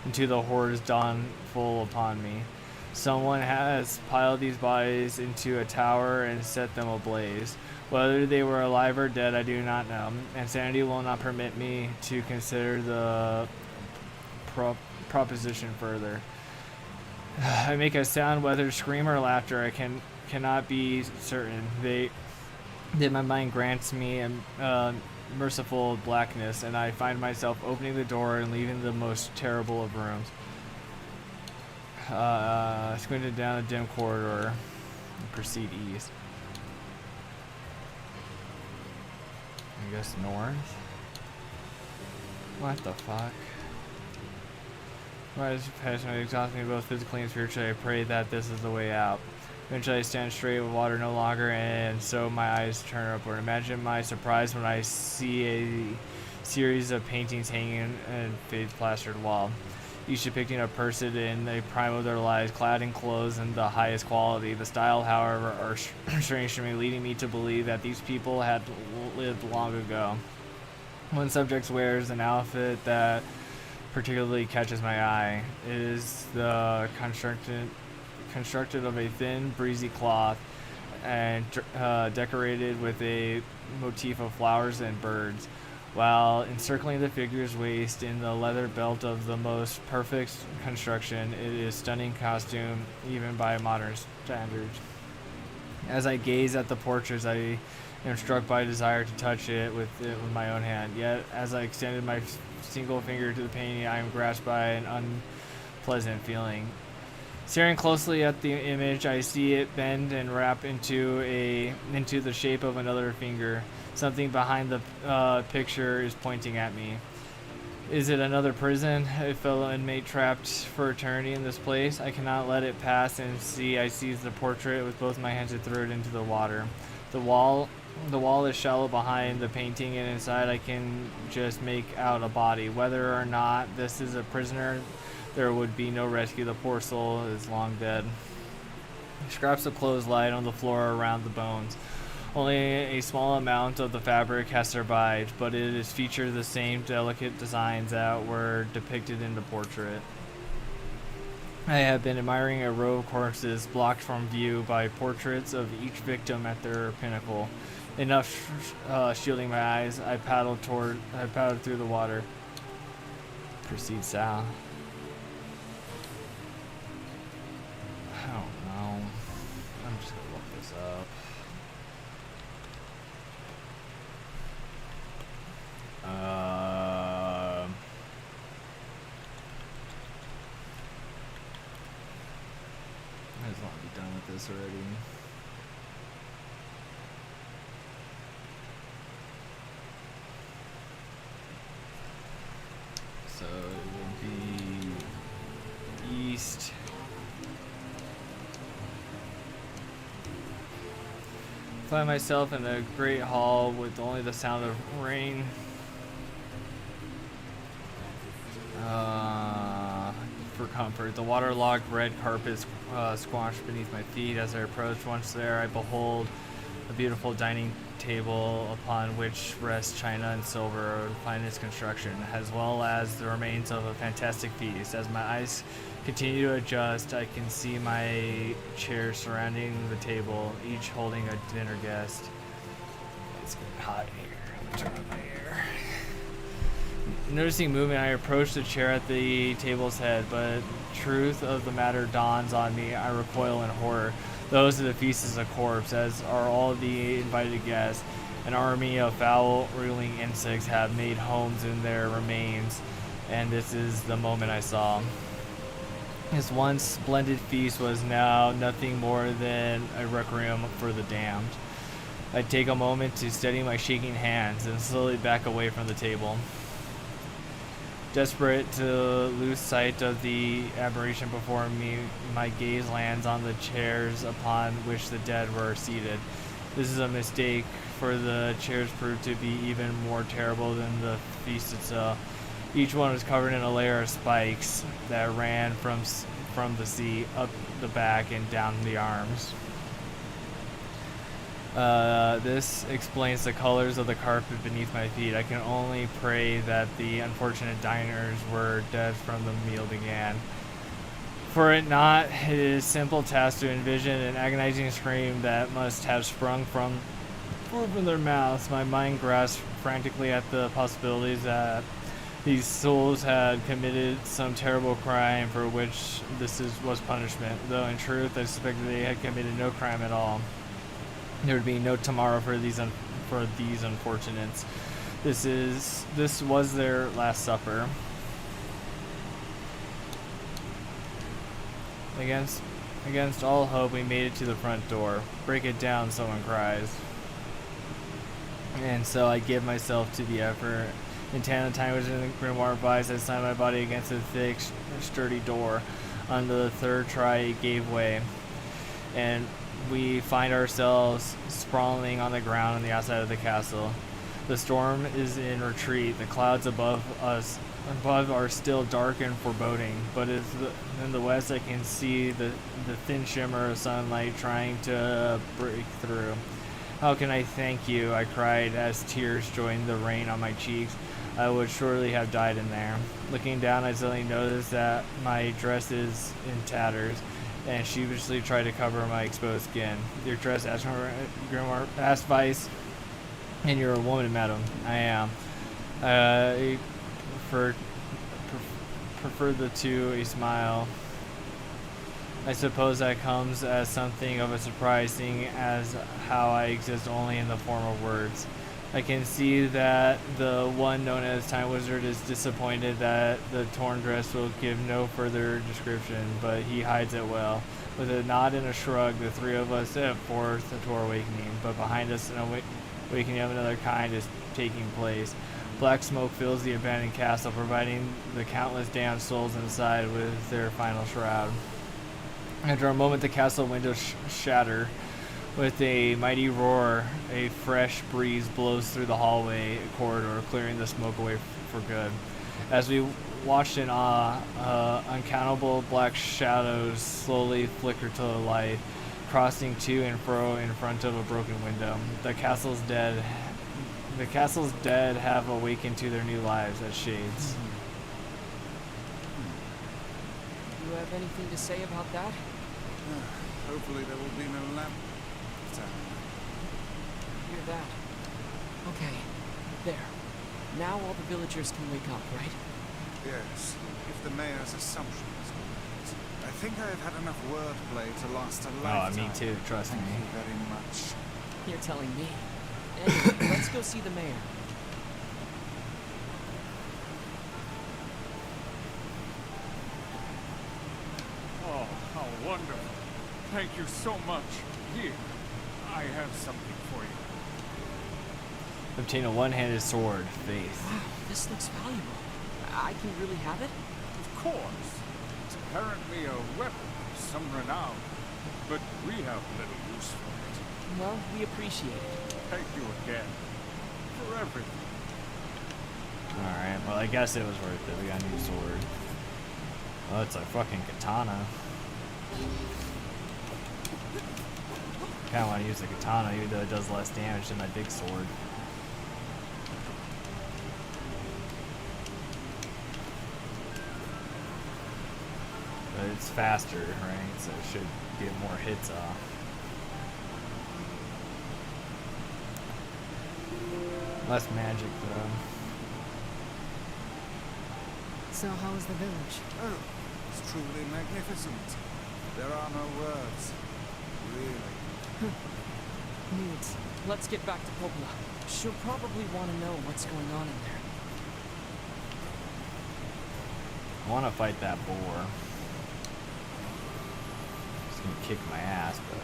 into the horrors dawn full upon me. Someone has piled these bodies into a tower and set them ablaze. Whether they were alive or dead, I do not know. Insanity will not permit me to consider the proposition further. I make a sound, whether scream or laughter, I cannot be certain. That my mind grants me a merciful blackness, and I find myself opening the door and leaving the most terrible of rooms. Squinted down a dim corridor and proceed east. I guess north? What the fuck? My passion exhausts me both physically and spiritually. I pray that this is the way out. Eventually I stand straight with water no longer, and so my eyes turn upward. Imagine my surprise when I see series of paintings hanging in a faith-plastered wall, each depicting a person in the prime of their lives, clad in clothes in the highest quality. The style, however, are strange to me, leading me to believe that these people had lived long ago. One subject wears an outfit that particularly catches my eye. It is the constructed of a thin, breezy cloth and decorated with a motif of flowers and birds, while encircling the figure's waist in the leather belt of the most perfect construction. It is stunning costume, even by modern standards. As I gaze at the portraits, I am struck by a desire to touch it with my own hand. Yet, as I extended my single finger to the painting, I am grasped by an unpleasant feeling. Staring closely at the image, I see it bend and wrap into the shape of another finger. Something behind the picture is pointing at me. Is it another prison? A fellow inmate trapped for eternity in this place? I cannot let it pass and see. I seize the portrait with both my hands and throw it into the water. The wall is shallow behind the painting, and inside I can just make out a body. Whether or not this is a prisoner, there would be no rescue. The poor soul is long dead. Scraps of clothes lie on the floor around the bones. Only a small amount of the fabric has survived, but it is featured the same delicate designs that were depicted in the portrait. I have been admiring a row of corpses blocked from view by portraits of each victim at their pinnacle. Enough shielding my eyes, I paddled through the water. Proceed south. I don't know. I'm just gonna look this up. I just want to be done with this already. So it will be east. Find myself in a great hall with only the sound of rain. For comfort, the waterlogged red carpet squashed beneath my feet. As I approach, once there, I behold a beautiful dining table upon which rest china and silver of the finest construction, as well as the remains of a fantastic feast. As my eyes continue to adjust, I can see my chairs surrounding the table, each holding a dinner guest. It's getting hot in here. Let me turn on my air. Noticing movement, I approach the chair at the table's head, but truth of the matter dawns on me. I recoil in horror. Those of the feast is a corpse, as are all the invited guests. An army of foul, ruling insects have made homes in their remains, and this is the moment I saw. His once splendid feast was now nothing more than a requiem for the damned. I take a moment to steady my shaking hands and slowly back away from the table. Desperate to lose sight of the aberration before me, my gaze lands on the chairs upon which the dead were seated. This is a mistake, for the chairs proved to be even more terrible than the feast itself. Each one was covered in a layer of spikes that ran from the seat up the back and down the arms. This explains the colors of the carpet beneath my feet. I can only pray that the unfortunate diners were dead from the meal began. For it not, it is a simple task to envision an agonizing scream that must have sprung from their mouths. My mind grasped frantically at the possibilities that these souls had committed some terrible crime for which was punishment, though in truth I suspected they had committed no crime at all. There would be no tomorrow for these unfortunates. This was their last supper. Against all hope, we made it to the front door. Break it down, someone cries. And so I give myself to the effort. In tandem, time was in the grimoire vise. I slammed my body against a thick, sturdy door. On the third try, it gave way, and we find ourselves sprawling on the ground on the outside of the castle. The storm is in retreat. The clouds above are still dark and foreboding, but in the west I can see the thin shimmer of sunlight trying to break through. How can I thank you? I cried as tears joined the rain on my cheeks. I would surely have died in there. Looking down, I suddenly noticed that my dress is in tatters, and sheepishly tried to cover my exposed skin. Your dress, asked Vice, and you're a woman, madam. I am. I prefer the two, a smile. I suppose that comes as something of a surprise, seeing as how I exist only in the form of words. I can see that the one known as Time Wizard is disappointed that the torn dress will give no further description, but he hides it well. With a nod and a shrug, the three of us set forth to our awakening, but behind us an awakening of another kind is taking place. Black smoke fills the abandoned castle, providing the countless damned souls inside with their final shroud. After a moment, the castle windows shatter. With a mighty roar, a fresh breeze blows through the hallway corridor, clearing the smoke away for good. As we watched in awe, uncountable black shadows slowly flicker to the light, crossing to and fro in front of a broken window. The castle's dead have awakened to their new lives as shades. Do you have anything to say about that? Hopefully there will be no lamp. Hear that? Okay, there. Now all the villagers can wake up, right? Yes, if the mayor's assumption is correct. I think I have had enough wordplay to last a lifetime. Oh, me too, trust me. Thank you very much. You're telling me. Anyway, let's go see the mayor. Oh, how wonderful. Thank you so much. Here, I have something for you. Obtain a one-handed sword, Faith. Wow, this looks valuable. I can really have it? Of course. It's apparently a weapon of some renown, but we have little use for it. Well, we appreciate it. Thank you again for everything. Alright, well I guess it was worth it. We got a new sword. Oh, it's a fucking katana. Kinda wanna use the katana even though it does less damage than my big sword. But it's faster, right? So it should get more hits off. Less magic though. So how is the village? Oh, it's truly magnificent. There are no words. Really. Needs. Let's get back to Popola. She'll probably want to know what's going on in there. I wanna fight that boar. It's gonna kick my ass, but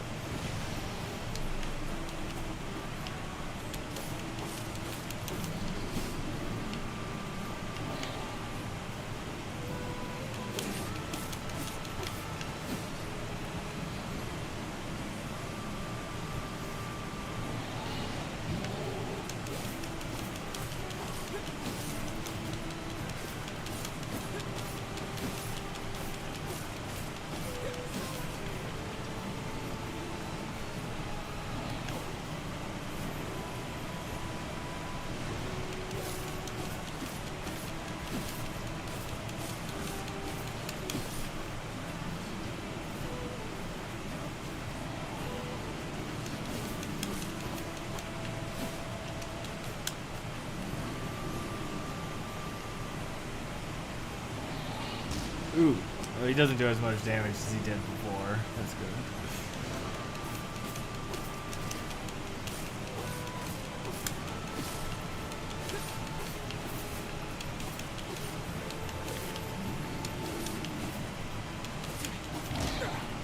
ooh, well, he doesn't do as much damage as he did before. That's good.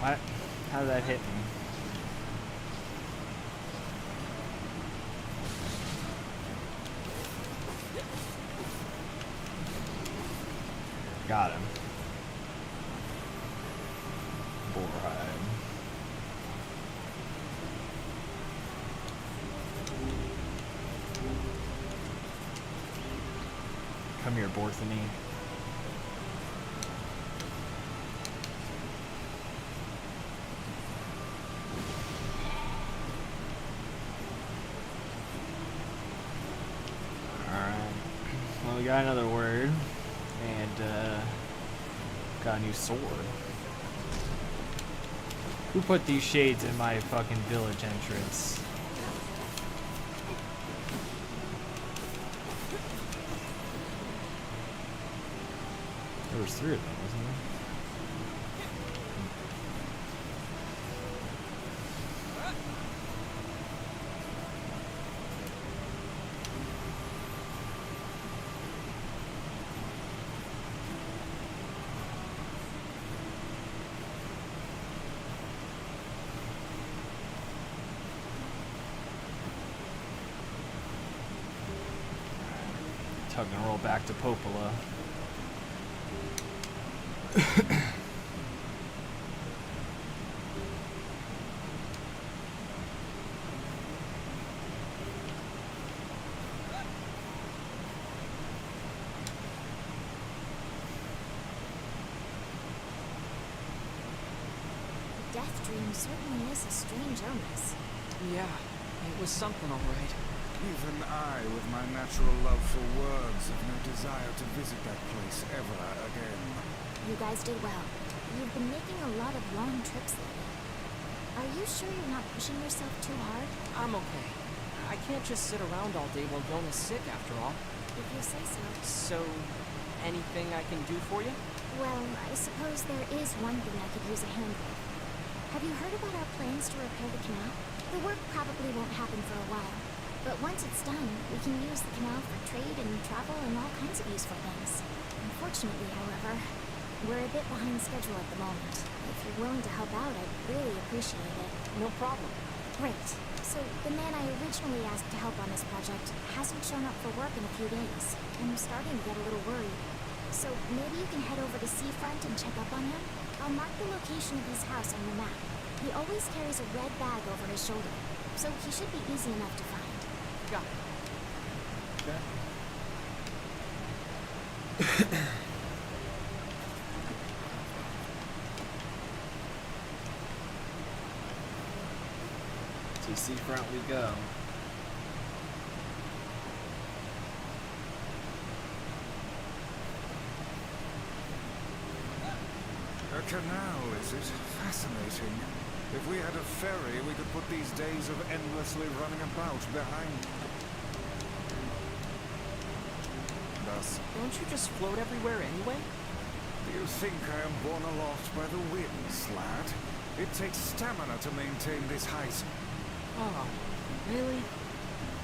What? How did that hit me? Got him. Boarhide. Borthany. Alright. Well, we got another word. And, got a new sword. Who put these shades in my fucking village entrance? There was 3 of them, wasn't there? Tug and roll back to Popola. Death dream certainly is a strange illness. Yeah, it was something alright. Even I, with my natural love for words, have no desire to visit that place ever again. You guys did well. You've been making a lot of long trips lately. Are you sure you're not pushing yourself too hard? I'm okay. I can't just sit around all day while Yona's sick, after all. If you say so. So, anything I can do for you? Well, I suppose there is one thing I could use a hand with. Have you heard about our plans to repair the canal? The work probably won't happen for a while. But once it's done, we can use the canal for trade and travel and all kinds of useful things. Unfortunately, however, we're a bit behind schedule at the moment. If you're willing to help out, I'd really appreciate it. No problem. Great. So, the man I originally asked to help on this project hasn't shown up for work in a few days. I'm starting to get a little worried. So, maybe you can head over to Seafront and check up on him? I'll mark the location of his house on the map. He always carries a red bag over his shoulder, so he should be easy enough to find. Got it. To Seafront we go. A canal, is it? Fascinating. If we had a ferry, we could put these days of endlessly running about behind. Thus, Don't you just float everywhere anyway? do you think I am borne aloft by the winds, lad? It takes stamina to maintain this height. Oh, really?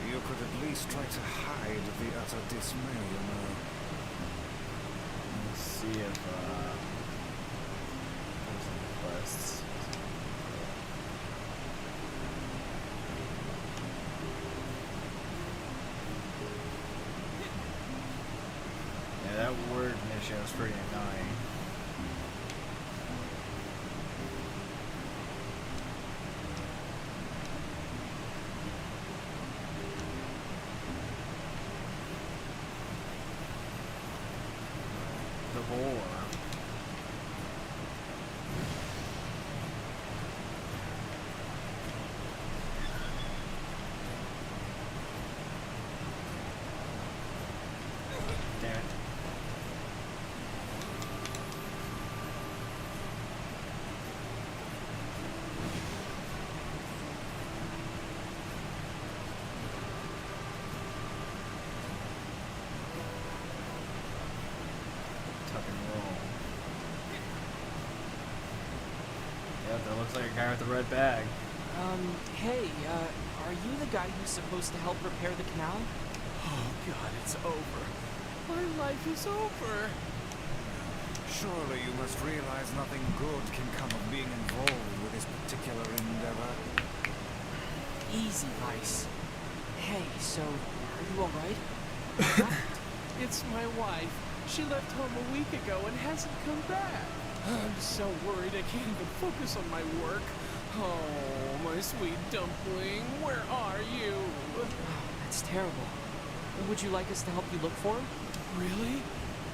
You could at least try to hide the utter dismay, you know. Let's see if there's any quests. Yeah, that word mission was pretty annoying. The boar. Damn it. Tuck and roll. Yep, that looks like a guy with a red bag. Hey, are you the guy who's supposed to help repair the canal? Oh God, it's over. My life is over. Surely you must realize nothing good can come of being involved with this particular endeavor. Easy, Vice. Hey, so, are you alright? It's my wife. She left home a week ago and hasn't come back. I'm so worried I can't even focus on my work. Oh, my sweet dumpling, where are you? That's terrible. Would you like us to help you look for him? Really?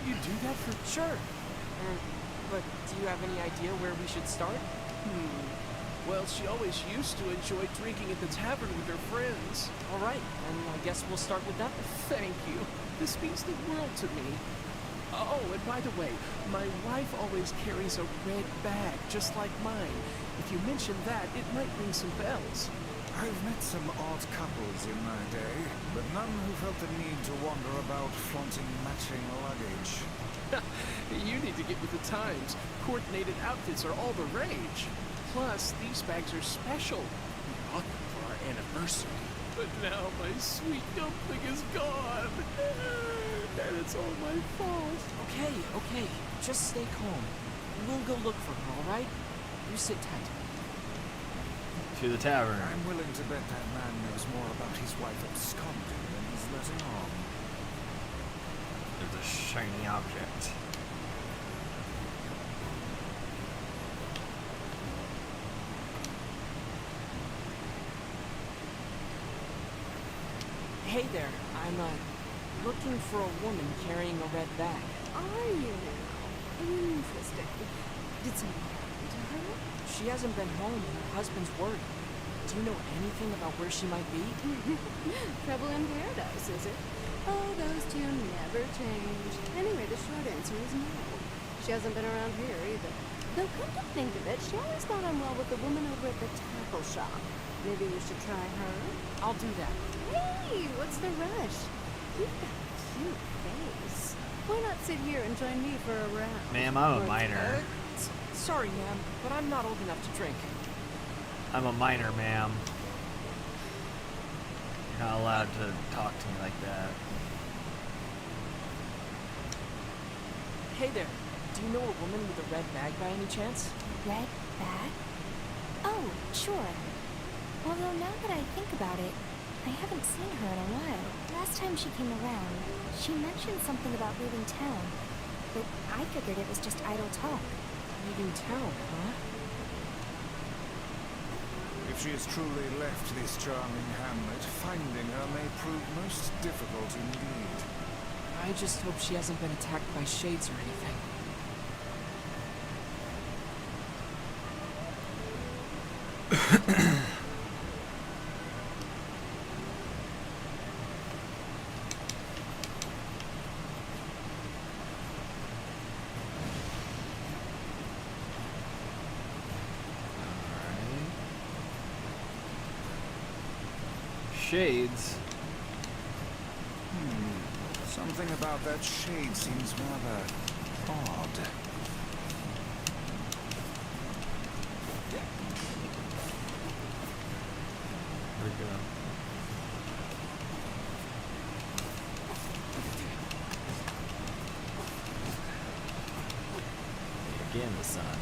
You do that for... Sure. But do you have any idea where we should start? Well, she always used to enjoy drinking at the tavern with her friends. All right, then I guess we'll start with that. Thank you. This means the world to me. Oh, and by the way, my wife always carries a red bag, just like mine. If you mention that, it might ring some bells. I've met some odd couples in my day, but none who felt the need to wander about flaunting matching luggage. You need to get with the times. Coordinated outfits are all the rage. Plus, these bags are special. We bought them for our anniversary. But now my sweet dumpling is gone. And it's all my fault. Okay. Just stay calm. We'll go look for her, all right? You sit tight. To the tavern. I'm willing to bet that man knows more about his wife absconding than he's letting on. There's a shiny object. Hey there. I'm, looking for a woman carrying a red bag. Are you now? Interesting. Did something happen to her? She hasn't been home. Her husband's worried. Do you know anything about where she might be? Trouble in paradise, is it? Oh, those two never change. Anyway, the short answer is no. She hasn't been around here either. Though come to think of it, she always got on well with the woman over at the tackle shop. Maybe we should try her? I'll do that. Hey, what's the rush? You've got a cute face. Why not sit here and join me for a round? Ma'am, I'm a Or- minor. Sorry, ma'am, but I'm not old enough to drink. I'm a minor, ma'am. You're not allowed to talk to me like that. Hey there. Do you know a woman with a red bag by any chance? Red bag? Oh, sure. Although now that I think about it, I haven't seen her in a while. Last time she came around, she mentioned something about leaving town, but I figured it was just idle talk. Leaving town, huh? If she has truly left this charming hamlet, finding her may prove most difficult indeed. I just hope she hasn't been attacked by shades or anything. Shades. Something about that shade seems rather odd. Where'd it go? Again, the sun.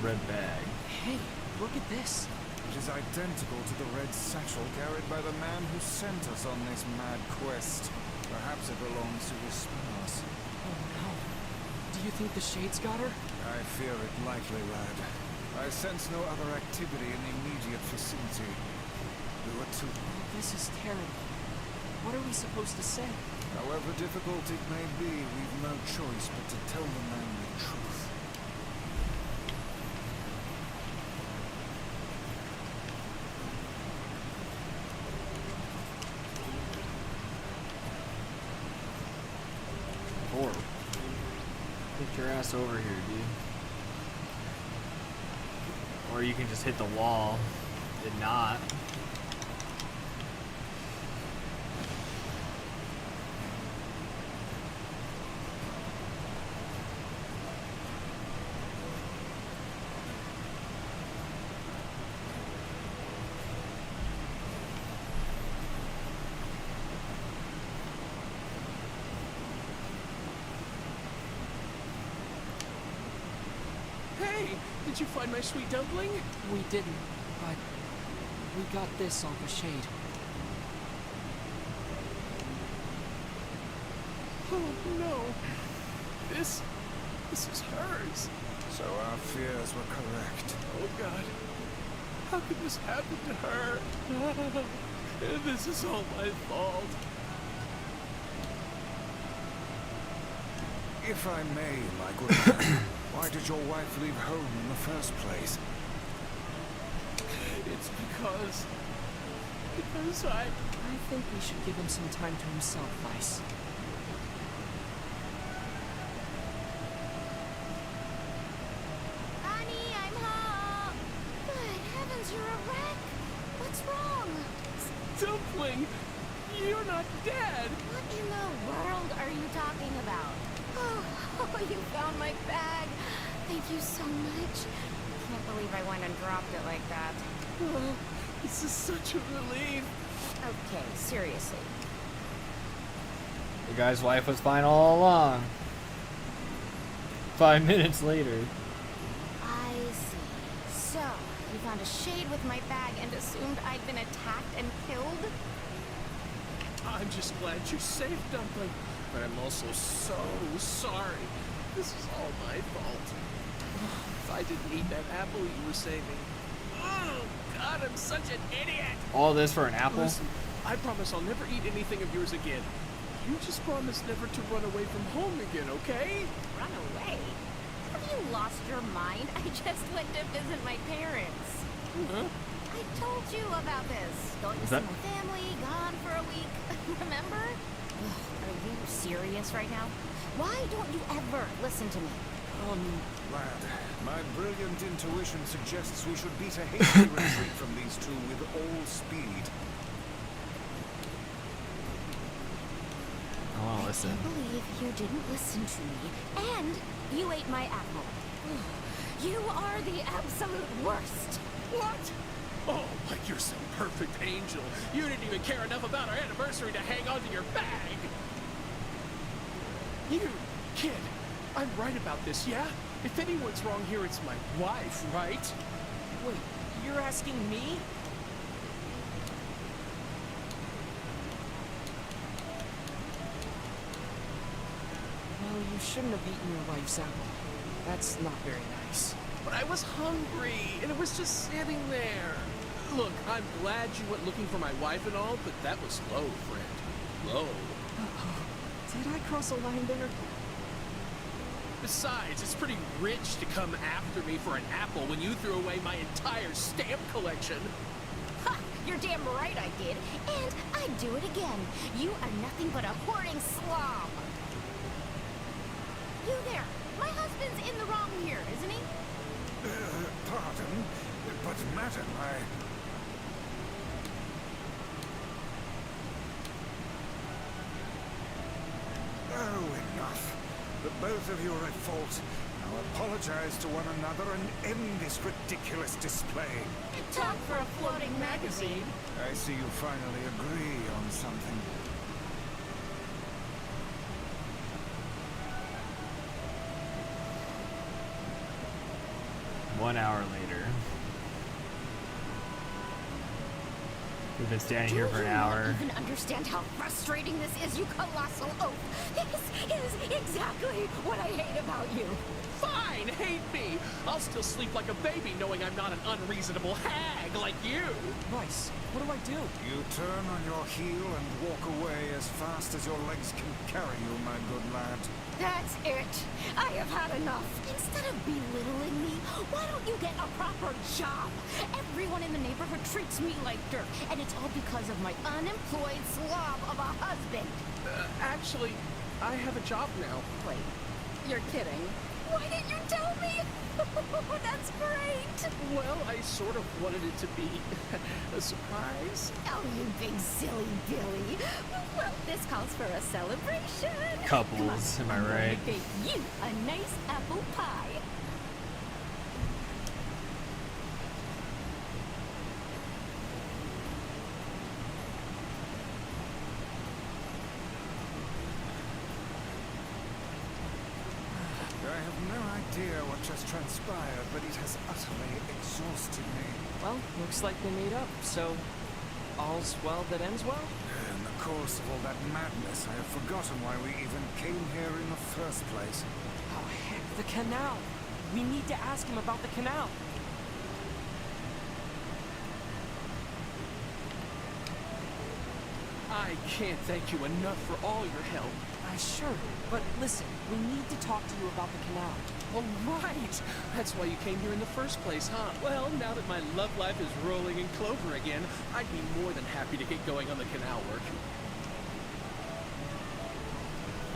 Red bag. Hey, look at this. It is identical to the red satchel carried by the man who sent us on this mad quest. Perhaps it belongs to his spouse. Oh no. Do you think the shades got her? I fear it likely, lad. I sense no other activity in the immediate vicinity. We were too... Oh, this is terrible. What are we supposed to say? However difficult it may be, we've no choice but to tell the man the truth. Or get your ass over here, dude. Or you can just hit the wall and not. Hey, did you find my sweet dumpling? We didn't, but we got this off a shade. Oh no. This is hers. So our fears were correct. Oh God. How could this happen to her? This is all my fault. If I may, my good man, why did your wife leave home in the first place? It's because I think we should give him some time to himself, Vice. Honey, I'm home. Good heavens, you're a wreck. What's wrong? Dumpling, you're not dead. What in the world are you talking about? Oh, you found my bag. Thank you so much. Can't believe I went and dropped it like that. Oh, this is such a relief. Okay, seriously. The guy's wife was fine all along. 5 minutes later. I see. So, you found a shade with my bag and assumed I'd been attacked and killed? I'm just glad you're safe, Dumpling. But I'm also so sorry. This is all my fault. If I didn't eat that apple you were saving. Oh, God, I'm such an idiot. All this for an apple? Listen, I promise I'll never eat anything of yours again. You just promise never to run away from home again, okay? Run away? Have you lost your mind? I just went to visit my parents. Huh? I told you about this. Going to see my family, gone for a week. Remember? Ugh, are you serious right now? Why don't you ever listen to me? Lad, my brilliant intuition suggests we should beat a hasty retreat from these two with all speed. I want to listen. I can't believe you didn't listen to me, and you ate my apple. You are the absolute worst. What? Oh, like you're some perfect angel. You didn't even care enough about our anniversary to hang on to your bag. You, kid, I'm right about this, yeah? If anyone's wrong here, it's my wife, right? Wait, you're asking me? Well, you shouldn't have eaten your wife's apple. That's not very nice. But I was hungry, and it was just sitting there. Look, I'm glad you went looking for my wife and all, but that was low, friend. Low. Did I cross a line there? Besides, it's pretty rich to come after me for an apple when you threw away my entire stamp collection. Ha! You're damn right I did. And I'd do it again. You are nothing but a hoarding slob. You there. My husband's in the wrong here, isn't he? Pardon? But madam, Oh, enough. The both of you are at fault. Now apologize to one another and end this ridiculous display. Talk for a floating magazine. I see you finally agree on something. One hour later. We've been standing here for an hour. Do you even understand how frustrating this is, you colossal oaf? This is exactly what I hate about you. Fine, hate me. I'll still sleep like a baby knowing I'm not an unreasonable hag like you. Vice, what do I do? You turn on your heel and walk away as fast as your legs can carry you, my good lad. That's it. I have had enough. Instead of belittling me, why don't you get a proper job? Everyone in the neighborhood treats me like dirt, and it's all because of my unemployed slob of a husband. Actually, I have a job now. Wait, you're kidding. Why didn't you tell me? That's great. Well, I sort of wanted it to be a surprise. Oh, you big silly Billy. Well, this calls for a celebration. Couples, am I I'm right? gonna bake you a nice apple pie. I have no idea what just transpired, but it has utterly exhausted me. Well, looks like they made up, so all's well that ends well? In the course of all that madness, I have forgotten why we even came here in the first place. Oh, heck, the canal. We need to ask him about the canal. I can't thank you enough for all your help. Sure, but listen, we need to talk to you about the canal. Oh, right. That's why you came here in the first place, huh? Well, now that my love life is rolling in clover again, I'd be more than happy to get going on the canal work.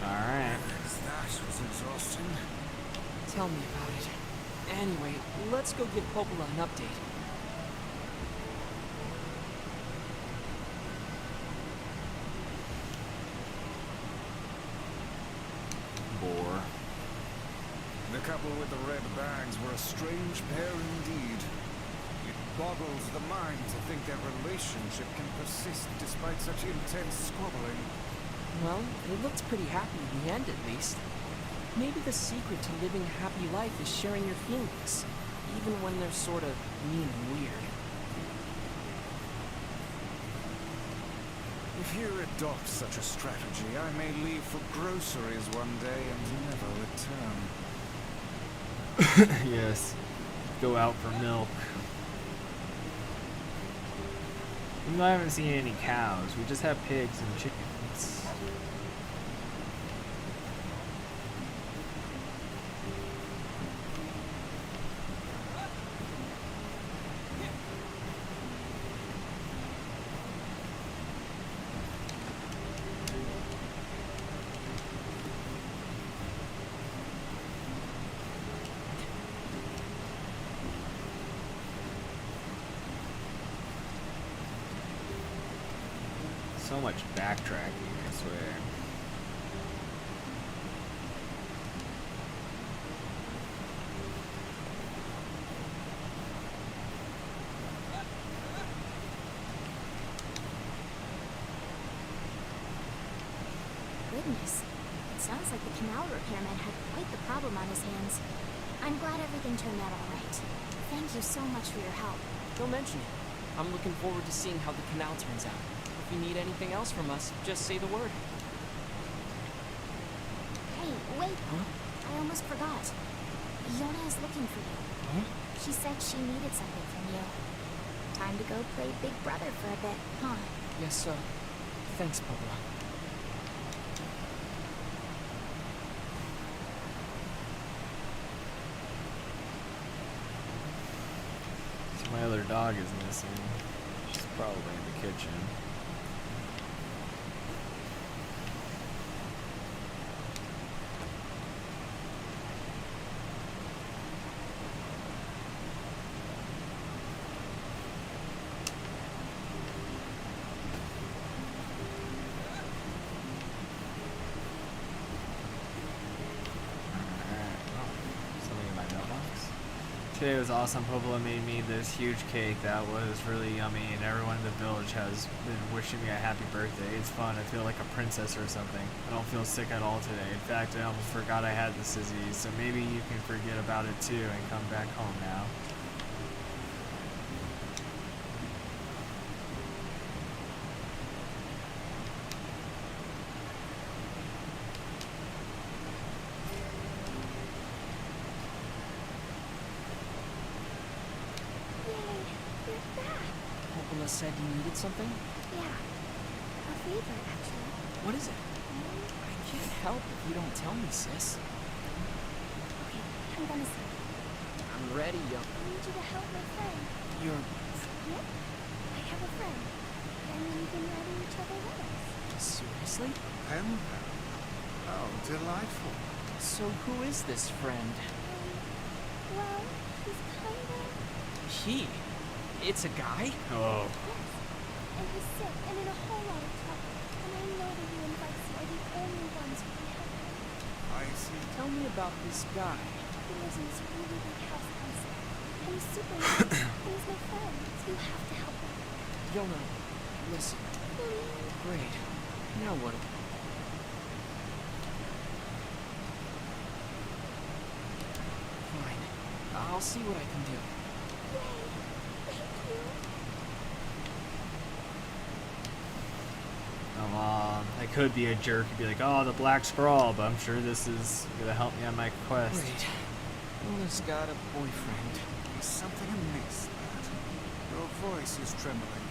Alright. That was exhausting. Tell me about it. Anyway, let's go give Popola an update. Bore. The couple with the red bags were a strange pair indeed. It boggles the mind to think their relationship can persist despite such intense squabbling. Well, they looked pretty happy in the end, at least. Maybe the secret to living a happy life is sharing your feelings, even when they're sort of mean and weird. If you adopt such a strategy, I may leave for groceries one day and never return. Yes. Go out for milk. Even though I haven't seen any cows, we just have pigs and chickens. So much backtracking, I swear. Goodness. It sounds like the canal repairman had quite the problem on his hands. I'm glad everything turned out all right. Thank you so much for your help. Don't mention it. I'm looking forward to seeing how the canal turns out. If you need anything else from us, just say the word. Hey, wait. Huh? I almost forgot. Yona is looking for you. Huh? She said she needed something from you. Time to go play Big Brother for a bit, huh? Yes, thanks, Popola. So my other dog is missing. She's probably in the kitchen. Today was awesome. Popola made me this huge cake that was really yummy, and everyone in the village has been wishing me a happy birthday. It's fun. I feel like a princess or something. I don't feel sick at all today. In fact, I almost forgot I had the disease, so maybe you can forget about it too and come back home now. Yay, you're back. Popola said you needed something? Yeah. A favor, actually. What is it? I can't help if you don't tell me, sis. Okay, I'm gonna say it. I'm ready, yo. I need you to help my friend. You're... Yep. I have a friend. And we've been writing each other letters. seriously? Pen pal? How delightful. So who is this friend? Well, he's kinda... He? It's a guy? Oh. Yes. And he's sick and in a whole lot of trouble. And I know that you and Lexi are the only ones who can help him. I see. Tell me about this guy. He lives in this really big house downstairs. And he's super nice. And he's my friend. So you have to help him. Yona, listen. Great. Now what? Fine. I'll see what I can do. Yay! Thank you. Come on. I could be a jerk and be like, oh, the black scrawl, but I'm sure this is gonna help me on my quest. Great. Yona's got a boyfriend. Is something amiss, lad? Your voice is trembling.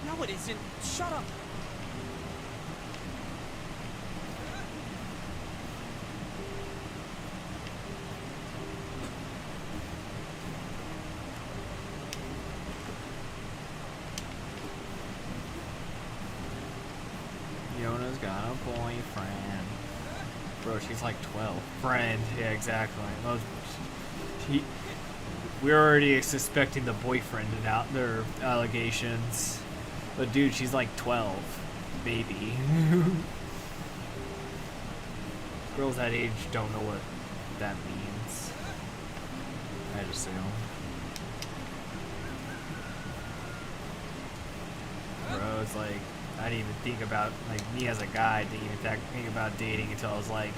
No, it isn't. Shut up. Bro, she's like 12. Friend, yeah, exactly. Well, he, we're already suspecting the boyfriend and out their allegations. But dude, she's like 12. Baby. Girls that age don't know what that means. I'd assume. Bro, it's like, I didn't even think about, like, me as a guy didn't even think about dating until I was like,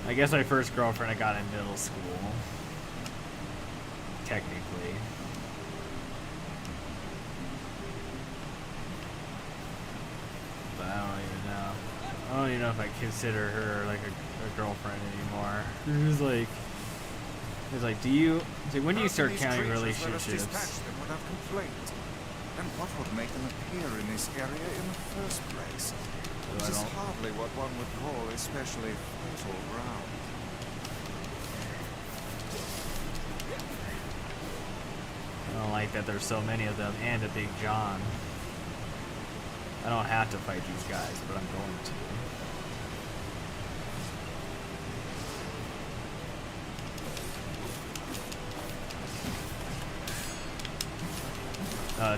I guess my first girlfriend I got in middle school. Technically. But I don't even know. I don't even know if I consider her like a girlfriend anymore. It's like, do you, when do you start counting relationships? Dispatch them without complaint. And what would make them appear in this area in the first place? This is hardly what one would call especially fertile ground. I don't like that there's so many of them and a Big John. I don't have to fight these guys, but I'm going to.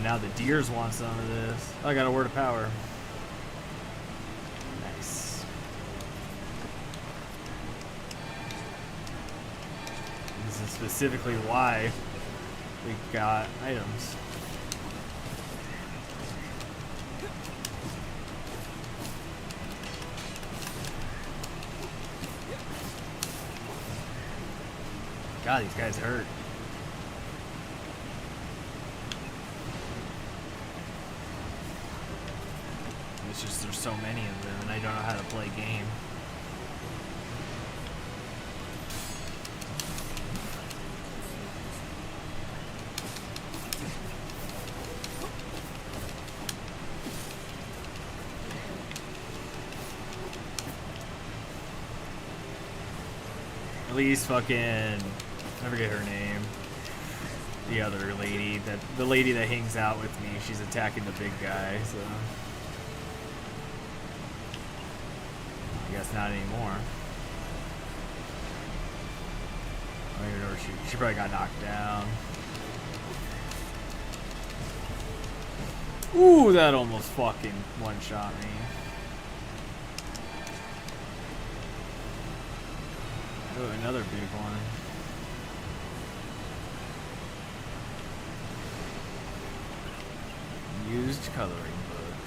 Now the deers want some of this. Oh, I got a word of power. Nice. This is specifically why we got items. God, these guys hurt. It's just there's so many of them and I don't know how to play game. At least fucking, I forget her name. The other lady, the lady that hangs out with me, she's attacking the big guy, so I guess not anymore. I don't even know where she probably got knocked down. Ooh, that almost fucking one-shot me. Oh, another big one. Used coloring book.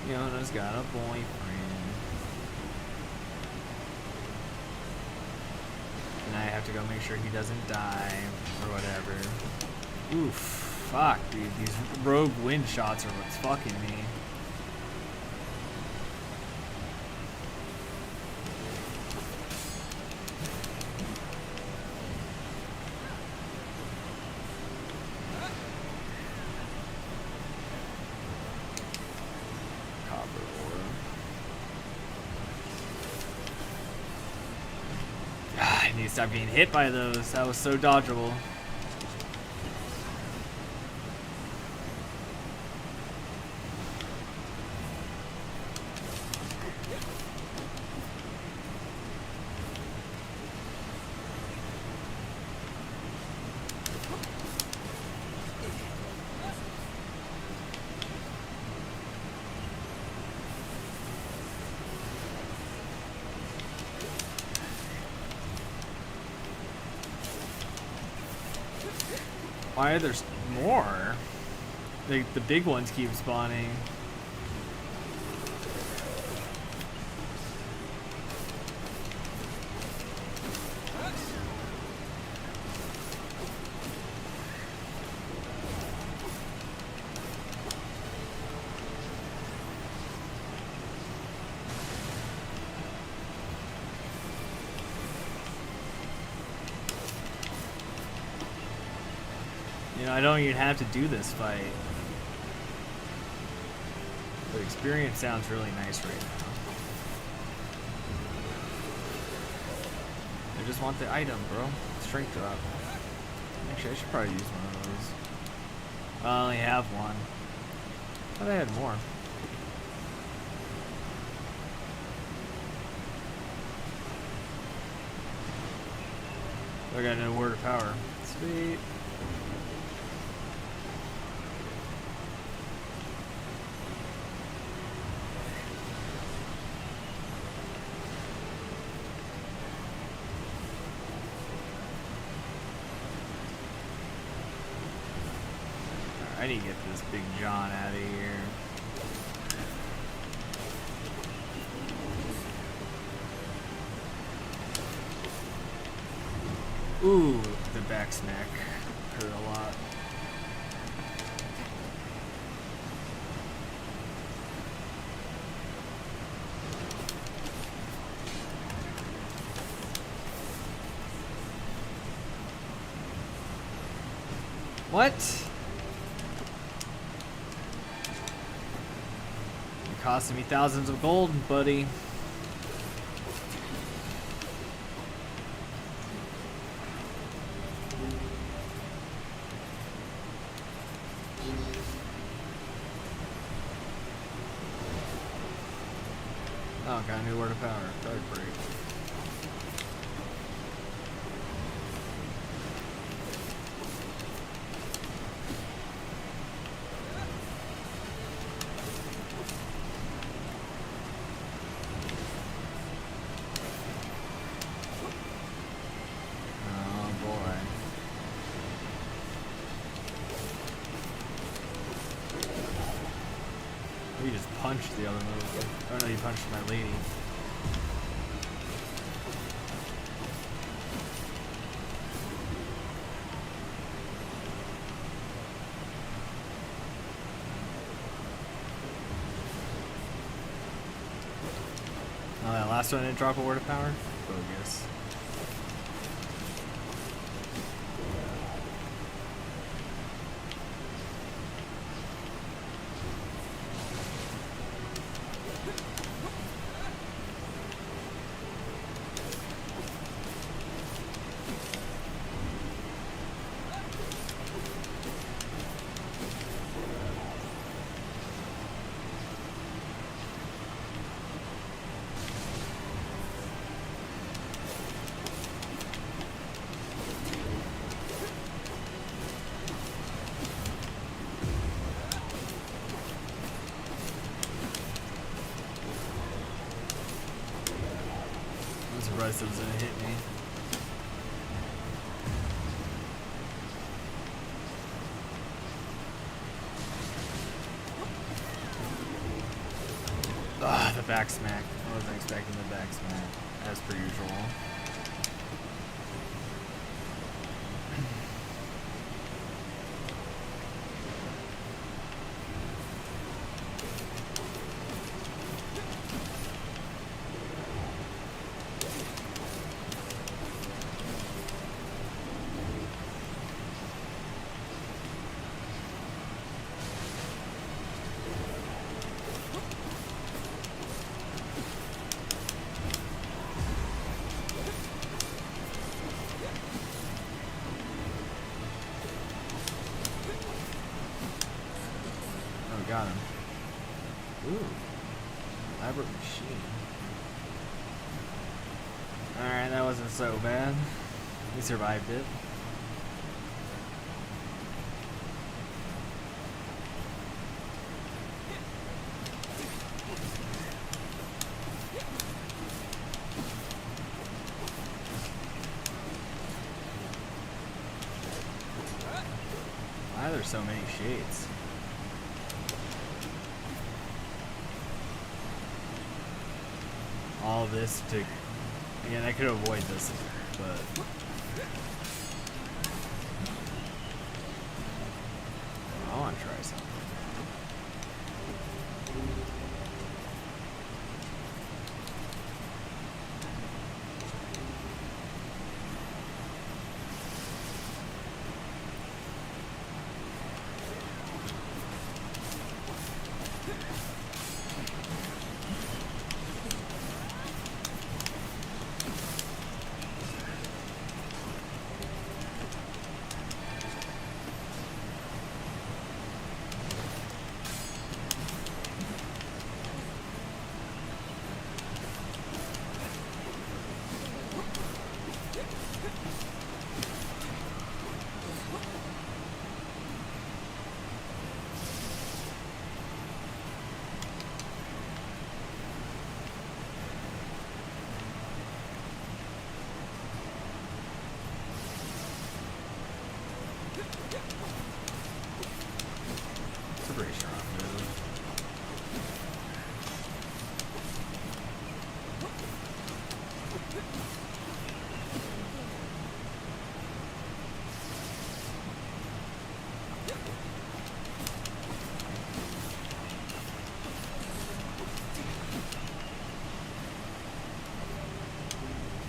Yona's got a boyfriend. And I have to go make sure he doesn't die or whatever. Oof, fuck, dude. These rogue wind shots are what's fucking me. Stop getting hit by those. That was so dodgeable. Why are there more? The big ones keep spawning. I don't even have to do this fight. The experience sounds really nice right now. I just want the item, bro. Strength drop. Actually, I should probably use one of those. I only have one. I thought I had more. I got no word of power. Sweet. I need to get this Big John out of here. Ooh, the back smack hurt a lot. What? You're costing me thousands of gold, buddy. Oh, got a new word of power. Dark break. Oh boy. You just punched the other move. Oh no, you punched my lady. Oh, that last one didn't drop a word of power? Bogus. I'm surprised it was gonna hit me. Ah, the back smack. I wasn't expecting the back smack, as per usual. Oh, got him. Ooh. Elaborate machine. Alright, that wasn't so bad. We survived it. Why are there so many shades? All this to... Again, I could avoid this, but... I want to try something.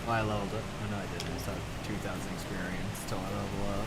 Well, I leveled up. Oh, no, I didn't. I still have 2,000 experience till I level up.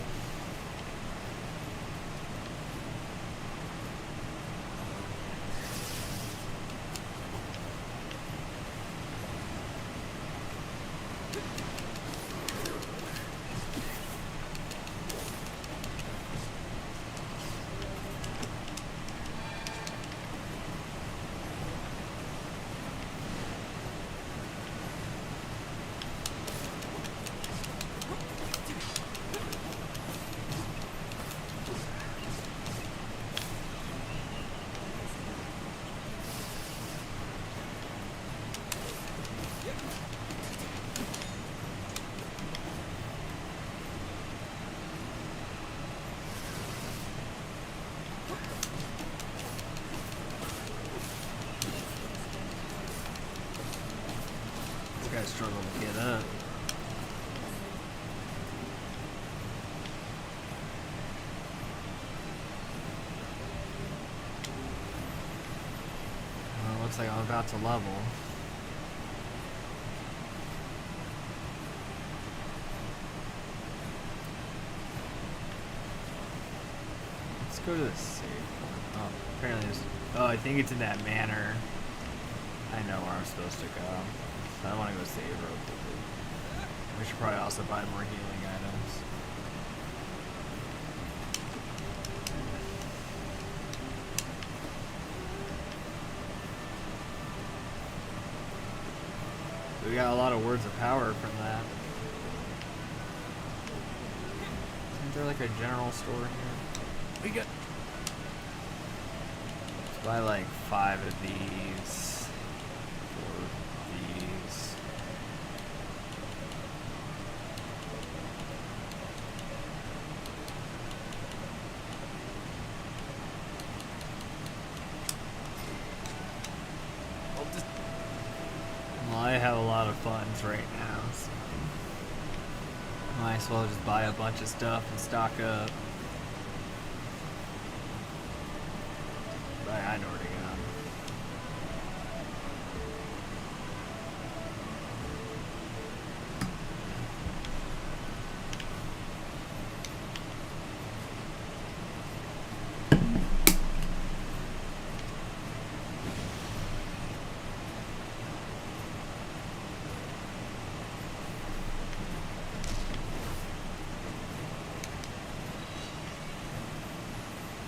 I struggle to get up. Well, it looks like I'm about to level. Let's go to the save point. Oh, apparently there's... Oh, I think it's in that manor. I know where I'm supposed to go. I want to go save real quickly. We should probably also buy more healing items. We got a lot of words of power from that. Isn't there like a general store here? We got. Let's buy like 5 of these. 4 of these. Well, I have a lot of funds right now, so might as well just buy a bunch of stuff and stock up. But I know where to go.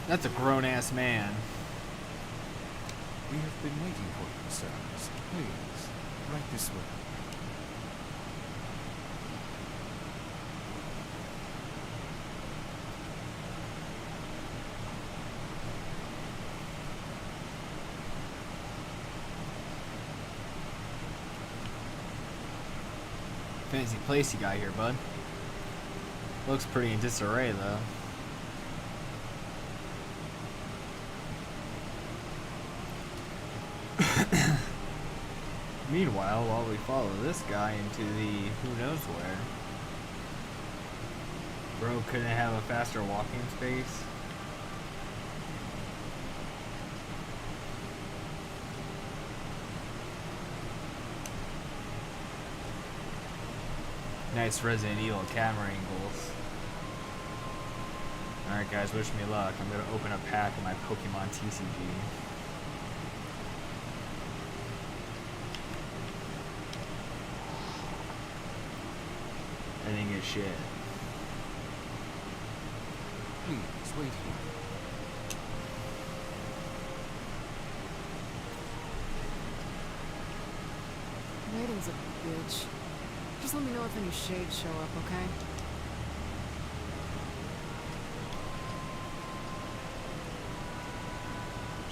That's a grown-ass man. We have been waiting for you, sirs. Please, right this way. Fancy place you got here, bud. Looks pretty in disarray, though. Meanwhile, while we follow this guy into the who knows where. Bro, couldn't it have a faster walking space? Nice Resident Evil camera angles. Alright guys, wish me luck. I'm gonna open a pack of my Pokemon TCG. I didn't get shit. Please, wait here. Waiting's a bitch. Just let me know if any shades show up, okay?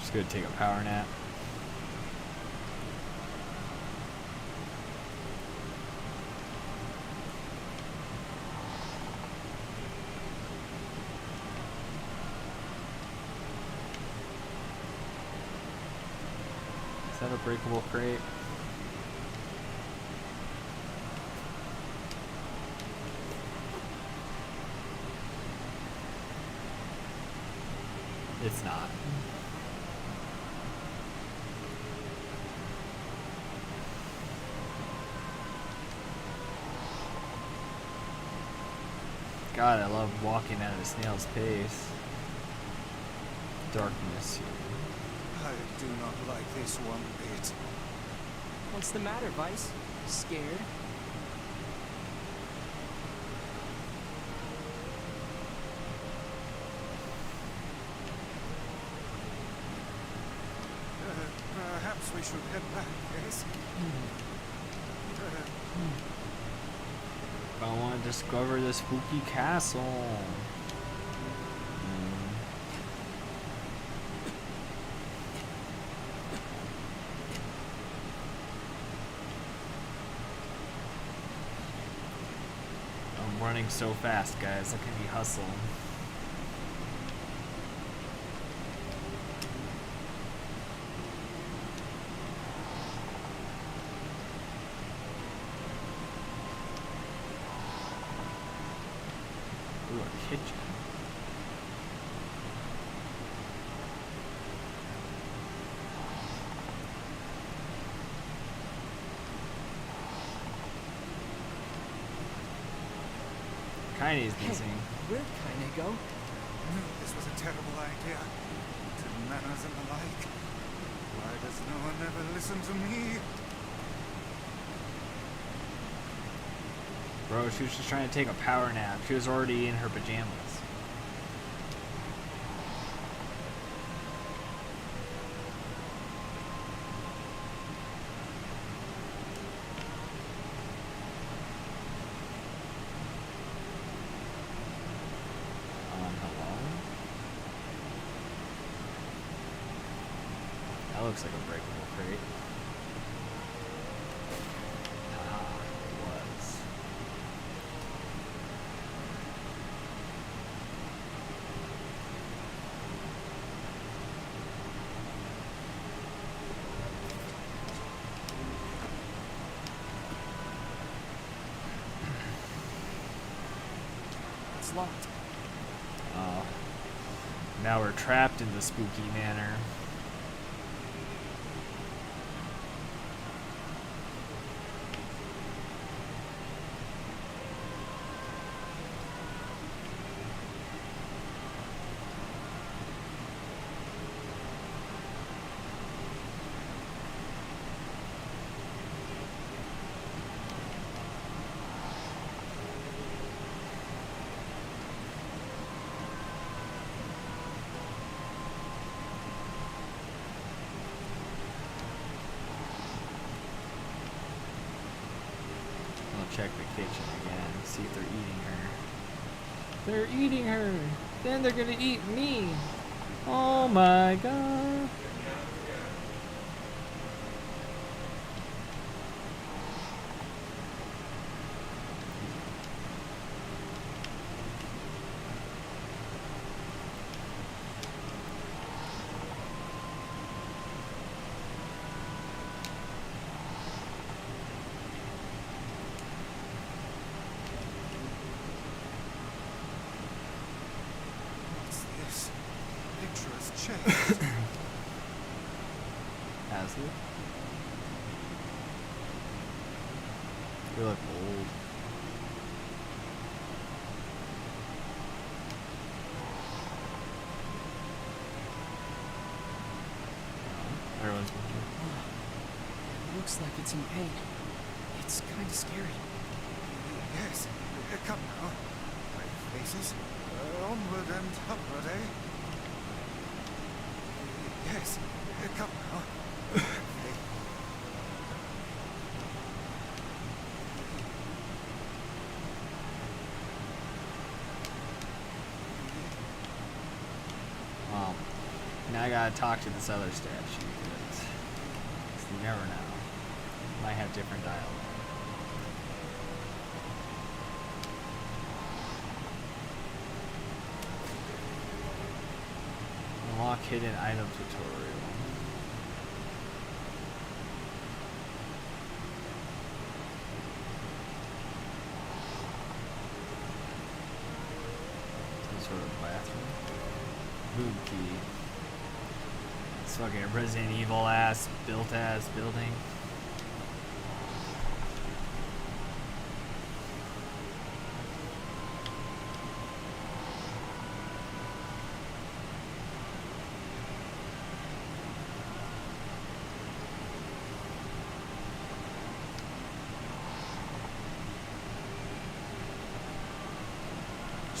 Just gonna take a power nap. Is that a breakable crate? It's not. God, I love walking at a snail's pace. Darkness here. I do not like this one bit. What's the matter, Vice? Scared? Perhaps we should head back, yes? I want to discover the spooky castle. I'm running so fast, guys. Look at me hustle. Ooh, a kitchen. Kaine's missing. Where'd Kaine go? Knew this was a terrible idea. To manners and the like. Why does no one ever listen to me? Bro, she was just trying to take a power nap. She was already in her pajamas. Hello? That looks like a breakable crate. Ah, it was. It's locked. Oh. Now we're trapped in the spooky manor. Check the kitchen again, see if they're eating her. They're eating her! Then they're gonna eat me! Oh my god! What's this? Picture has changed. Has it? You look old. Everyone's Looks like it's in pain. It's kind of scary. Yes, come now. Brave faces. Onward and upward, eh? Yes, come now. Well, now I gotta talk to this other statue because you never know. Might have different dialogue. Unlock hidden item tutorial. Some sort of bathroom. Boom key. It's fucking Resident Evil ass building.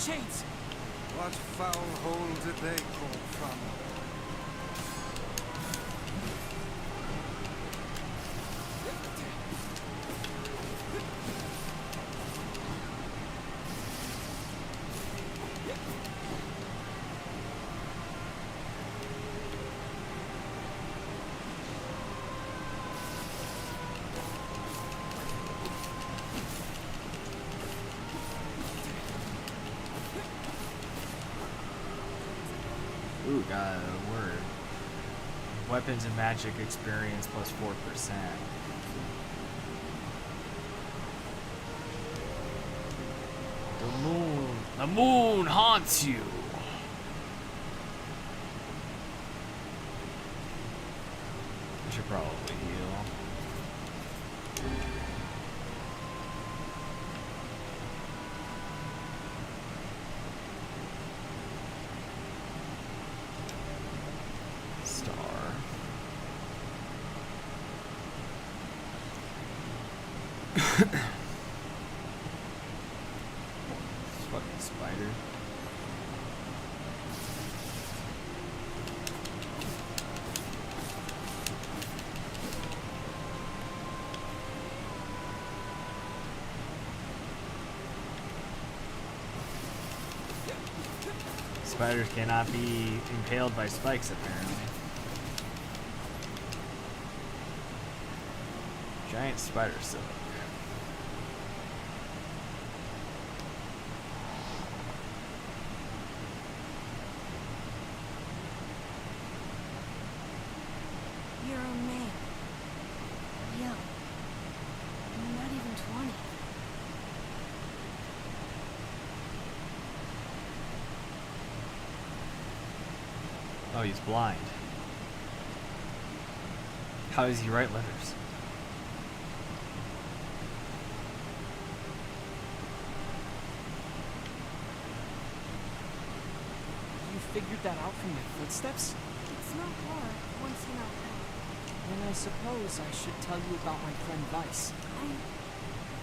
Shades! What foul hole did they crawl from? Ooh, got a word. Weapons and magic experience plus 4%. The moon haunts you. I should probably heal. Star. This fucking spider. Spiders cannot be impaled by spikes, apparently. Giant spider silk. You're a man. Young. You're not even 20. Oh, he's blind. How does he write letters? You figured that out from my footsteps? It's not hard once you know how. Then I suppose I should tell you about my friend Vice.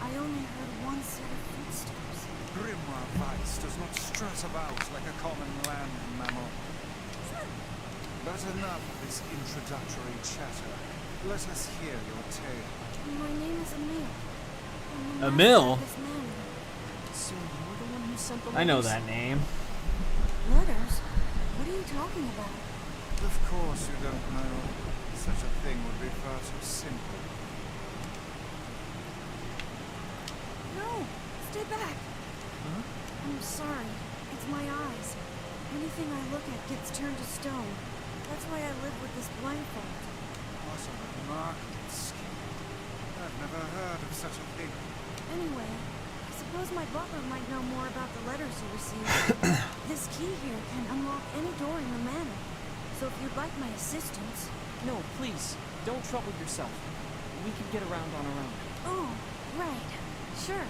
I only heard one set of footsteps. Grimoire Vice does not strut about like a common land mammal. But enough of this introductory chatter. Let us hear your tale. My name is Emil. I'm the Emil? master of this manor. So you're the one who sent the I know letters? that name. Letters? What are you talking about? Of course you don't know. Such a thing would be far too simple. No! Stay back! Huh? I'm sorry. It's my eyes. Anything I look at gets turned to stone. That's why I live with this blindfold. What a remarkable skill. I've never heard of such a thing. Anyway, I suppose my butler might know more about the letters you received. This key here can unlock any door in the manor. So if you'd like my assistance... No, please. Don't trouble yourself. We can get around on our own. Oh, right. Sure.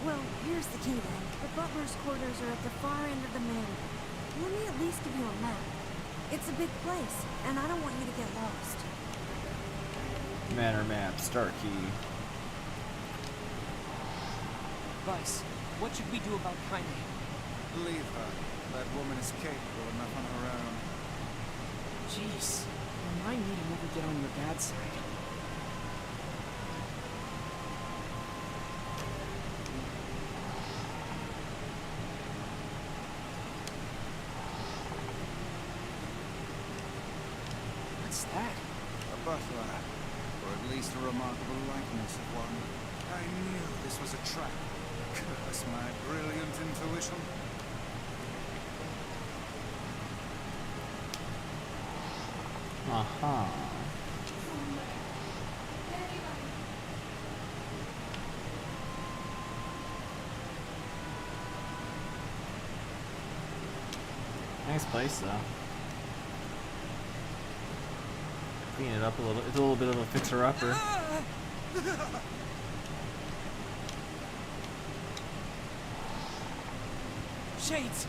Well, here's the key then. The butler's quarters are at the far end of the manor. Let me at least give you a map. It's a big place, and I don't want you to get lost. Manor map, star key. Vice, what should we do about Kaine? Leave her. That woman is capable enough on her own. Jeez. Remind me to never get on your bad side. What's that? A butler. Or at least a remarkable likeness of one. I knew this was a trap. Curse my brilliant intuition. Uh-huh. Nice place, though. Clean it up a little. It's a little bit of a fixer-upper. Shades!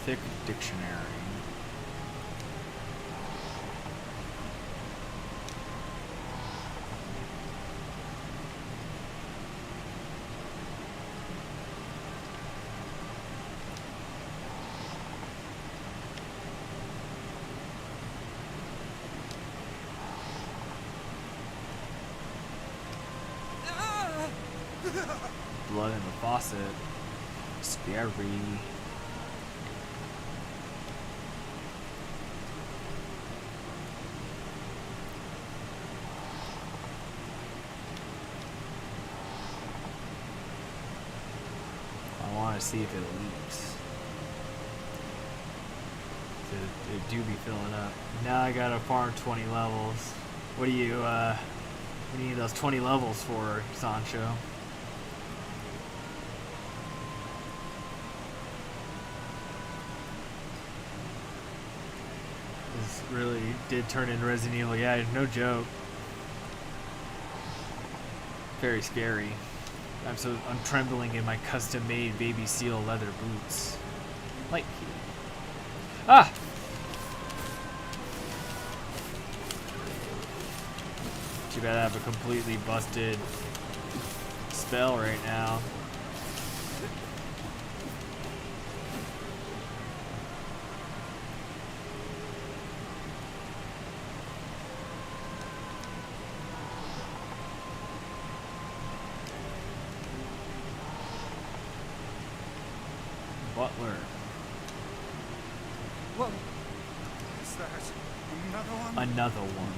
Thick dictionary. Blood in the faucet. Scary. I want to see if it leaks. It do be filling up. Now I gotta farm 20 levels. What do you need those 20 levels for, Sancho? This really did turn into Resident Evil. Yeah, no joke. Very scary. I'm trembling in my custom-made baby seal leather boots. Light key. Ah! Too bad I have a completely busted spell right now. Butler. Whoa. Is that another one? Another one.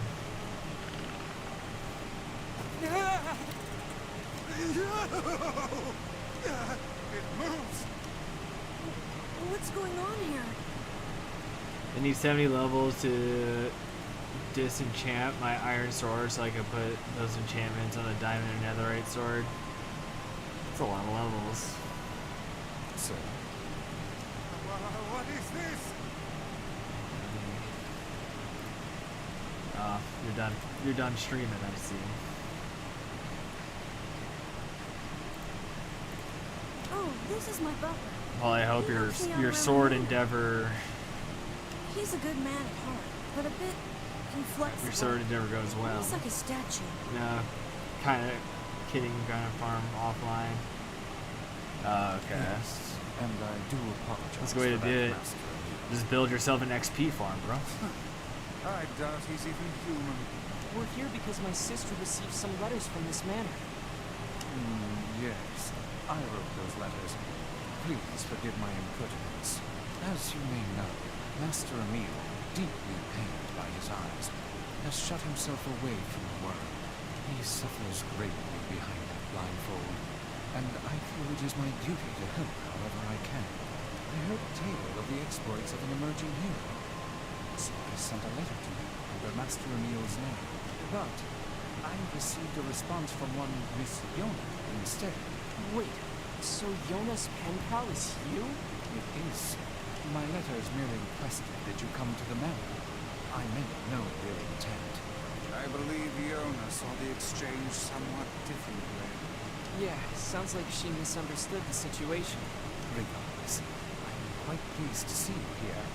It moves. What's going on here? I need 70 levels to disenchant my iron sword so I can put those enchantments on a diamond and netherite sword. It's a lot of levels. So, what is this? You're done. You're done streaming, I see. Oh, this is my butler. Well, I hope your sword endeavor, He's a good man at heart, but a bit inflexible. your sword endeavor goes well. He's like a statue. No, kind of kidding. Gonna farm offline. Okay. Yes, and I do apologize. That's the way to for do that, it. Master. Just build yourself an XP farm, bro. I doubt he's even human. We're here because my sister received some letters from this manor. Yes, I wrote those letters. Please forgive my impertinence. As you may know, Master Emil, deeply pained by his eyes, has shut himself away from the world. He suffers greatly behind that blindfold, and I feel it is my duty to help however I can. I heard a tale of the exploits of an emerging hero, so I sent a letter to him under Master Emil's name. But I received a response from one Miss Yona instead. Wait, so Jonas pen pal is you? It is. My letters merely requested that you come to the manor. I meant no ill intent. I believe Yona saw the exchange somewhat differently. Yeah, sounds like she misunderstood the situation. Regardless, I'm quite pleased to see you here.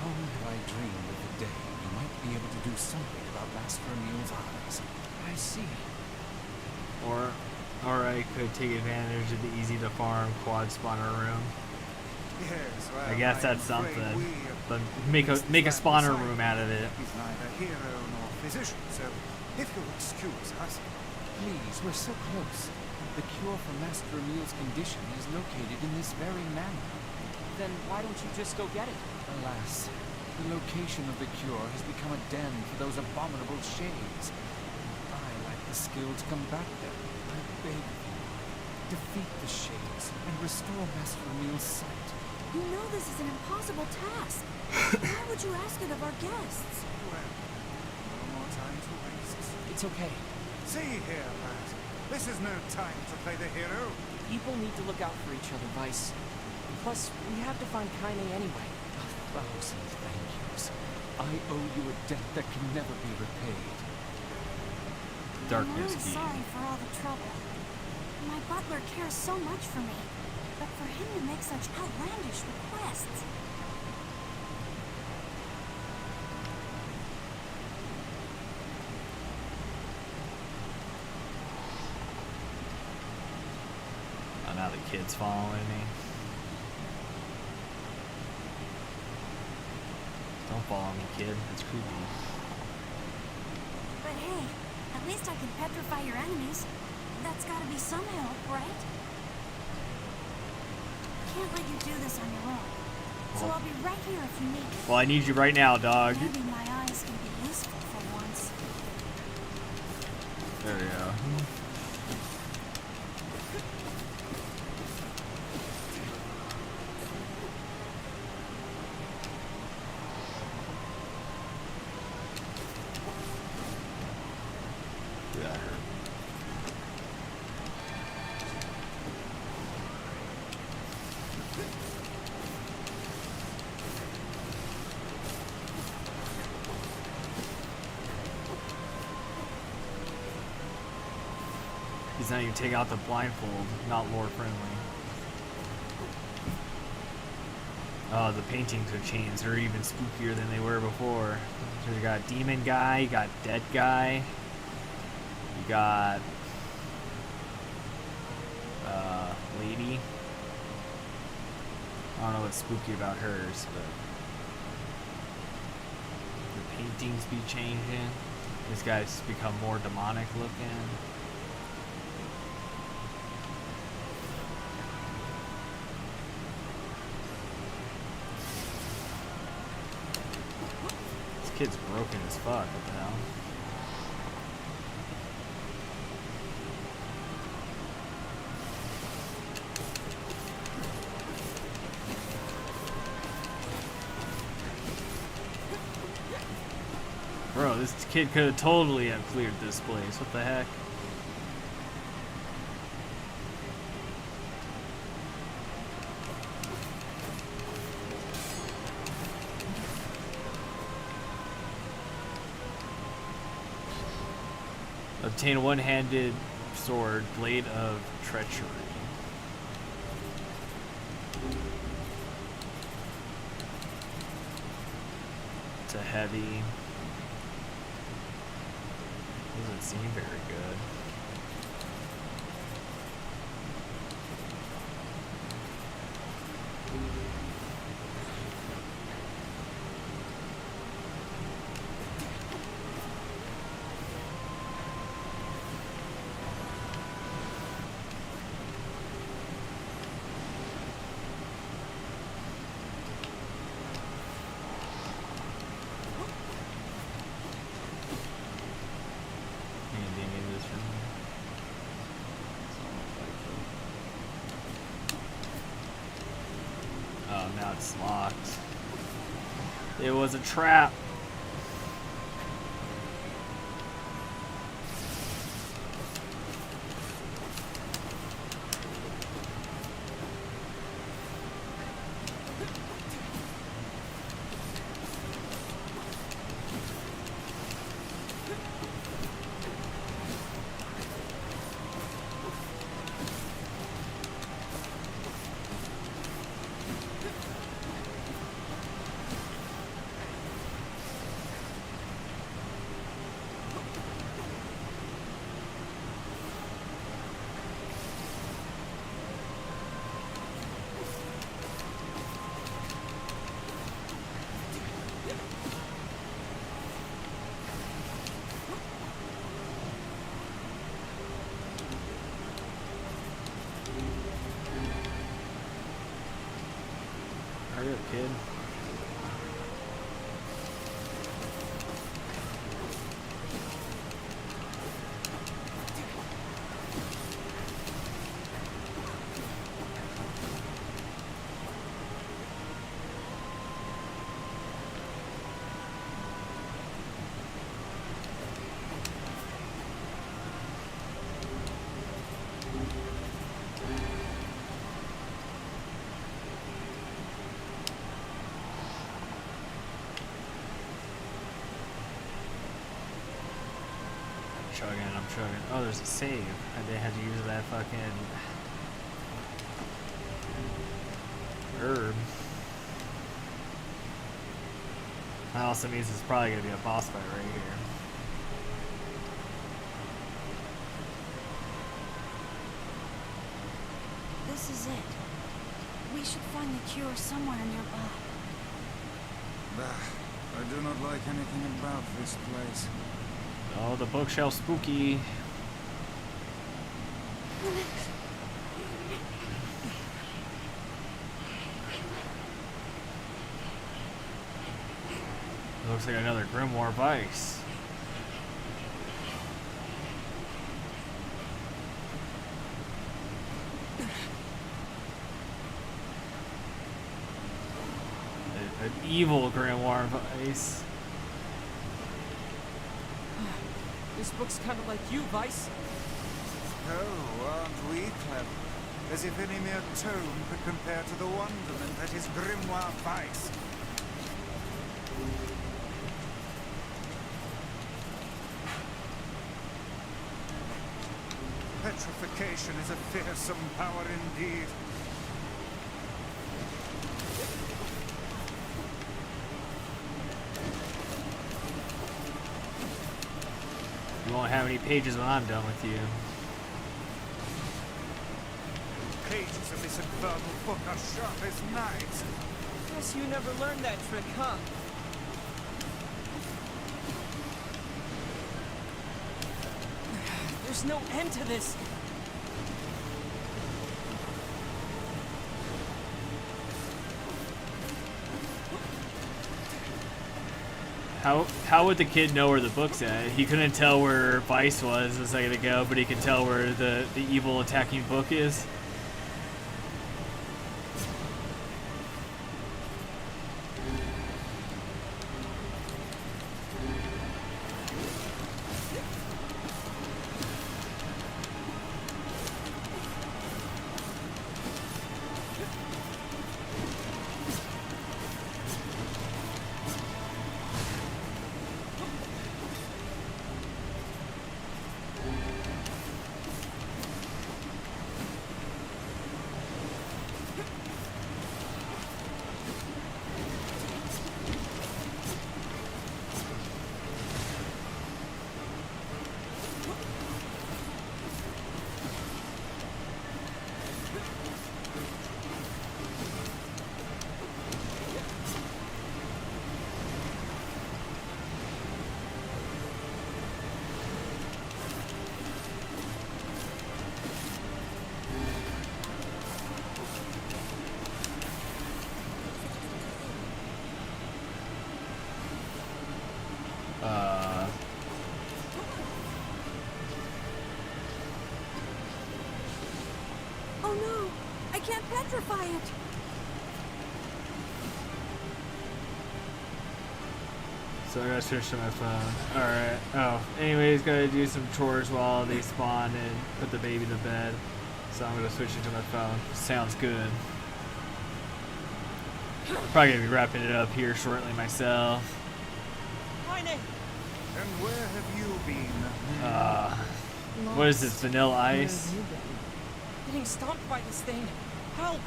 Long have I dreamed of the day you might be able to do something about Master Emil's eyes. I see. Or I could take advantage of the easy to farm quad spawner room. Yes, well, I guess that's something. But make a spawner room out of it. He's neither hero nor physician, so if you'll excuse us. Please, we're so close. The cure for Master Emil's condition is located in this very manor. Then why don't you just go get it? Alas, the location of the cure has become a den for those abominable shades. I lack the skill to combat them. I beg of you, defeat the shades and restore Master Emil's sight. You know this is an impossible task. Why would you ask it of our guests? Well, no more time to waste. It's okay. See here, lad. This is no time to play the hero. People need to look out for each other, Vice. Plus, we have to find Kaine anyway. 1,000 thank yous. I owe you a debt that can never be repaid. Darkness I'm really key. sorry for all the trouble. My butler cares so much for me, but for him to make such outlandish requests, kid's following me. Don't follow me, kid. It's creepy. But hey, at least I can petrify your enemies. That's gotta be some help, right? Can't let you do this on your own. So I'll be right here if you need me. Well, I need you right now, dog. Maybe my eyes can be useful for once. There we go. That hurt. He's not even taking out the blindfold, not lore friendly. Oh, the paintings have changed. They're even spookier than they were before. So you got demon guy, you got dead guy, you got lady. I don't know what's spooky about hers, but the paintings be changing. This guy's become more demonic looking. Kid's broken as fuck. What the hell? Bro, this kid could have totally have cleared this place. What the heck? Obtain a one-handed sword, blade of treachery. It's a heavy. Doesn't seem very good. Oh, now it's locked. It was a trap. Hurry up, kid. I'm chugging. Oh, there's a save. And they had to use that fucking herb. That also means it's probably gonna be a boss fight right here. This is it. should find the cure somewhere nearby. I do not like anything about this place. Oh, the bookshelf spooky. Looks like another Grimoire Vice. An evil Grimoire Vice. This book's kind of like you, Vice. Oh, aren't we clever? As if any mere tome could compare to the wonderment that is Grimoire Vice. Petrification is a fearsome power indeed. You won't have any pages when I'm done with you. Pages of this infernal book are sharp as knives. Guess you never learned that trick, huh? There's no end to this. How would the kid know where the book's at? He couldn't tell where Vice was a second ago, but he can tell where the evil attacking book is. Oh no! I can't petrify it! So I gotta switch to my phone. Alright. Oh, anyways, gotta do some chores while they spawn and put the baby to bed. So I'm gonna switch it to my phone. Sounds good. Probably gonna be wrapping it up here shortly myself. And where have you been? What is this, Vanilla Ice? Getting stomped by this thing. Help!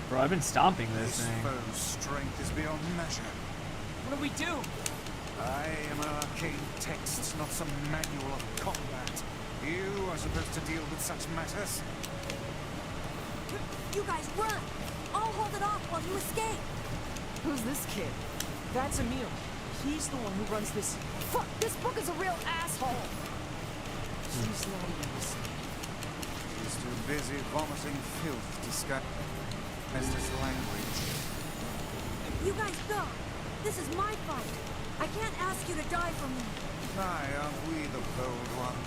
Bro, I've been stomping this This thing. foe's strength is beyond measure. What do we do? I am an arcane text, not some manual of combat. You are supposed to deal with such matters. You guys run! I'll hold it off while you escape! Who's this kid? That's Emil. He's the one who runs this. Fuck, this book is a real asshole. She's not even listening. He's too busy vomiting filth disguised as this language. You guys go! This is my fight! I can't ask you to die for me! Aye, aren't we the bold one?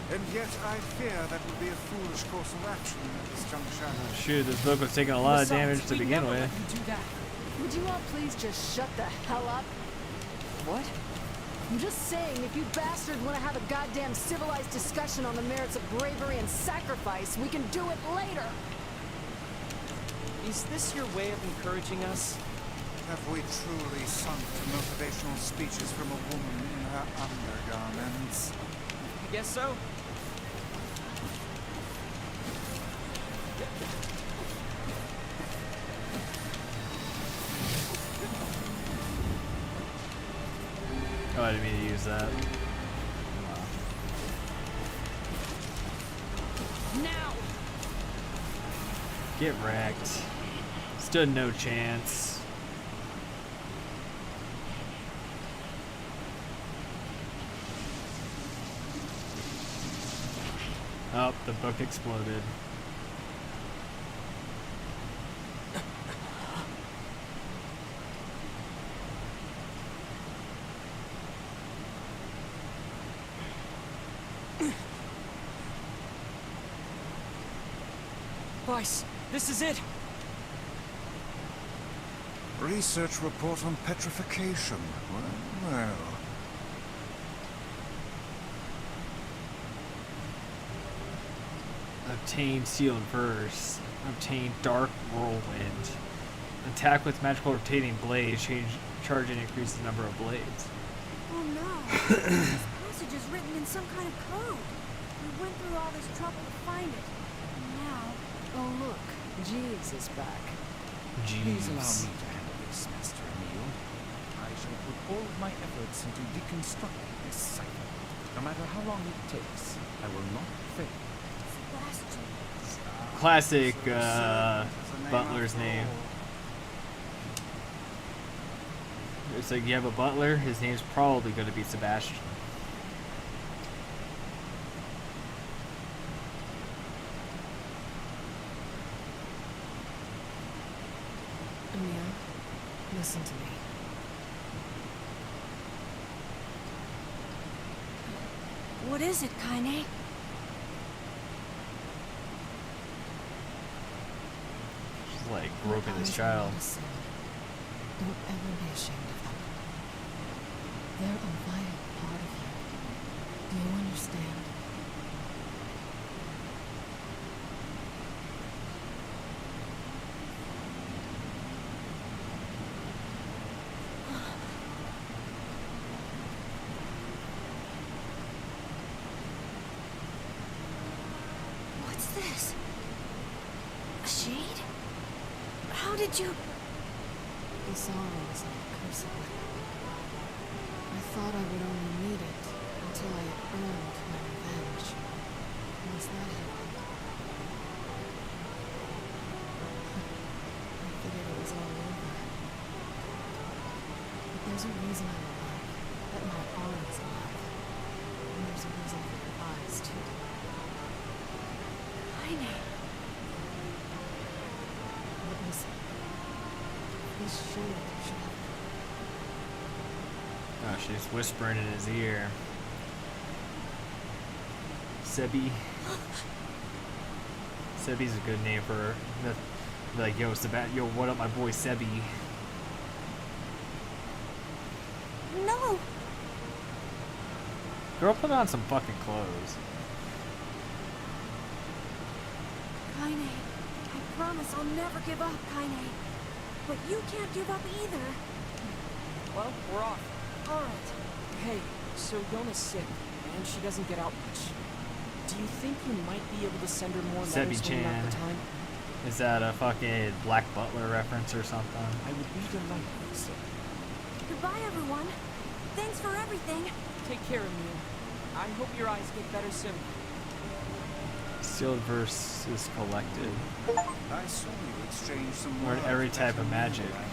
And yet I fear that would be a foolish course of action at this juncture. Shoot, this book was taking a lot of Besides, damage to we'd begin never with. let you do that. Would you all please just shut the hell up? What? I'm just saying, if you bastards want to have a goddamn civilized discussion on the merits of bravery and sacrifice, we can do it later. Is this your way of encouraging us? Have we truly sunk to motivational speeches from a woman in her undergarments? I guess so. Oh, I didn't mean to use that. Now! Get wrecked. Stood no chance. Oh, the book exploded. Weiss, this is it! Research report on petrification. Well. Obtain sealed verse. Obtain dark whirlwind. Attack with magical rotating blades. Charge and increase the number of blades. Oh no. This passage is written in some kind of code. We went through all this trouble to find it. And now... Oh look, Jeeves is back. Please allow Jeeves. me to handle this, Master Emil. I shall put all of my efforts into deconstructing this cipher. No matter how long it takes, I will not fail. Sebastian. Classic butler's name. It's like you have a butler, his name's probably going to be Sebastian. Emil, listen to me. What is it, Kaine? She's like groping this child. Don't ever be ashamed of them. They're a vital part of you. Do you understand? What's this? A shade? How did you... This always like a curse of life. I thought I would only need it until I had earned my revenge. Once that happened, I figured it was all over. But there's a reason I'm alive, that my arm is alive. And there's a reason for your eyes, too. Kaine. But listen, this shield should have... Oh, she's whispering in his ear. Sebi. Sebi's a good name for her. Like, yo, yo, what up, my boy Sebi? No! Girl, put on some fucking clothes. Kaine, I promise I'll never give up, Kaine. But you can't give up either. Well, we're off. All right. Hey, so Yona's sick, and she doesn't get out much. Do you think you might be able to send her more letters when you have the time? Is that a fucking Black Butler reference or something? I would be delighted, sir. Goodbye, everyone. Thanks for everything. Take care, Emil. I hope your eyes get better soon. Sealed verse is collected. I saw you exchange some Learn words every with type that of magic. young lad.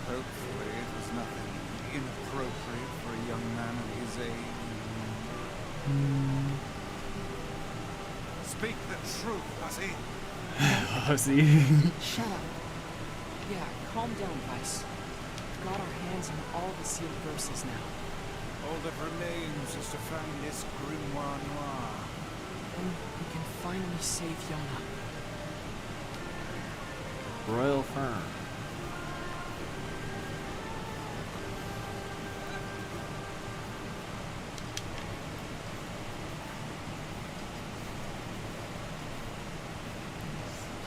Hopefully it was nothing inappropriate for a young man of his age. Speak the truth, Hussy. Pussy. Shut up. Yeah, calm down, Weiss. We've got our hands on all the sealed verses now. All that remains is to find this grimoire noir. Then we can finally save Yona. Royal Firm.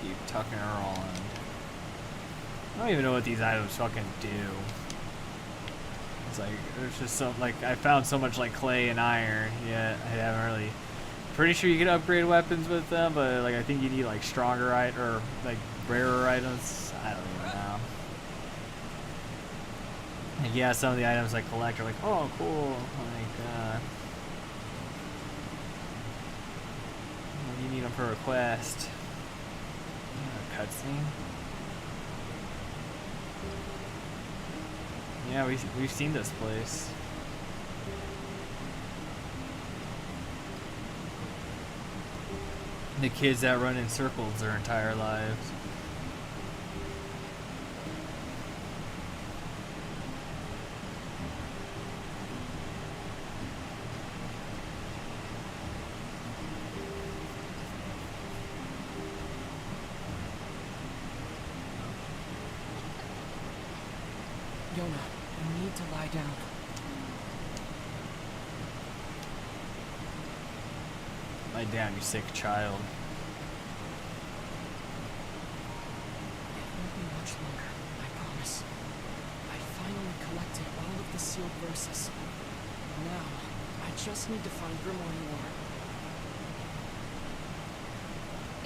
Keep tucking her on. I don't even know what these items fucking do. It's like, there's just so, like, I found so much, like, clay and iron, yet I haven't really... Pretty sure you can upgrade weapons with them, but, like, I think you need, like, stronger or, like, rarer items. I don't even know. Like, yeah, some of the items I collect are like, oh, cool. Like, you need them for a quest. cutscene? Yeah, we've seen this place. The kids that run in circles their entire lives. Yona, you need to lie down. Lie down, you sick child. It won't be much longer, I promise. I finally collected all of the sealed verses. Now, I just need to find Grimoire NieR.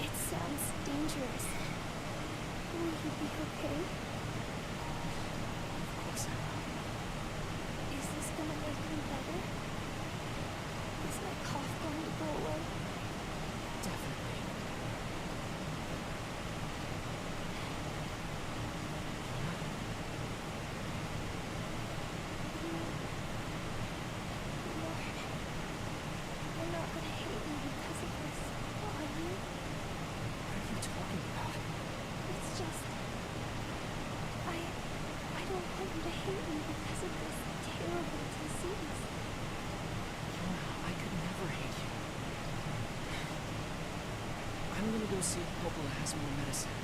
It sounds dangerous. Will you be okay? Of course I will. Is this gonna make me better? Is my cough going to go away? Definitely. Lord, you're not gonna hate me because of this, are you? What are you talking about? It's just... I don't want you to hate me because of this terrible disease. Yona, I could never hate you. I'm gonna go see if Popola has more medicine.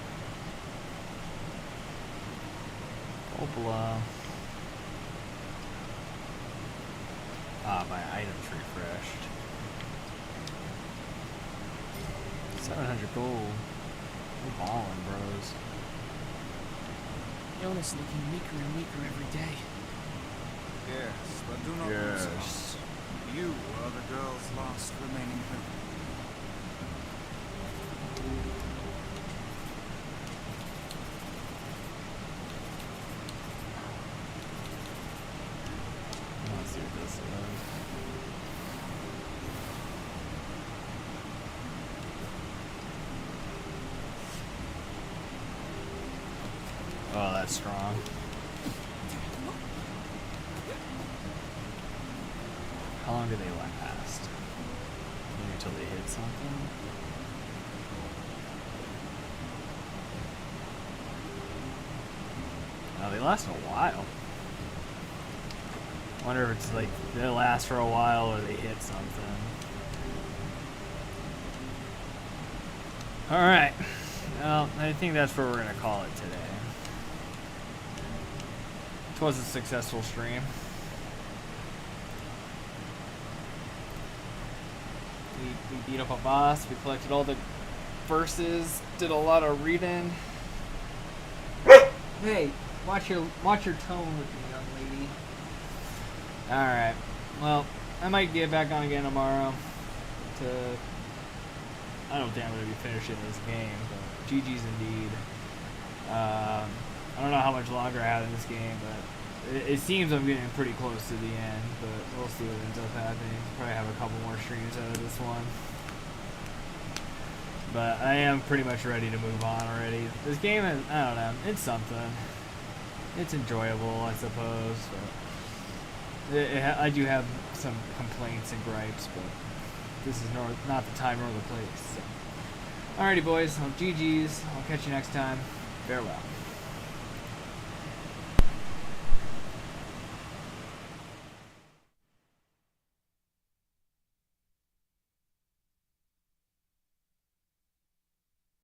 Opala. Ah, my items refreshed. 700 gold. We're balling, bros. Yona's looking weaker and weaker every day. Yes, but do not lose heart. You are the girl's last remaining hope. Let's see what this is. Oh, that's strong. How long do they last? Maybe until they hit something? Oh, they last a while. Wonder if it's like they last for a while or they hit something. Alright. Well, I think that's where we're going to call it today. It was a successful stream. We beat up a boss, we collected all the verses, did a lot of reading. Hey, watch your tone with me, young lady. Alright. Well, I might get back on again tomorrow I don't think I'm going to be finishing this game, but GG's indeed. I don't know how much longer I have in this game, but it seems I'm getting pretty close to the end, but we'll see what ends up happening. Probably have a couple more streams out of this one. But I am pretty much ready to move on already. This game is, I don't know, it's something. It's enjoyable, I suppose. But I do have some complaints and gripes, but this is not the time nor the place. So. Alrighty, boys. Well, GG's. I'll catch you next time. Farewell.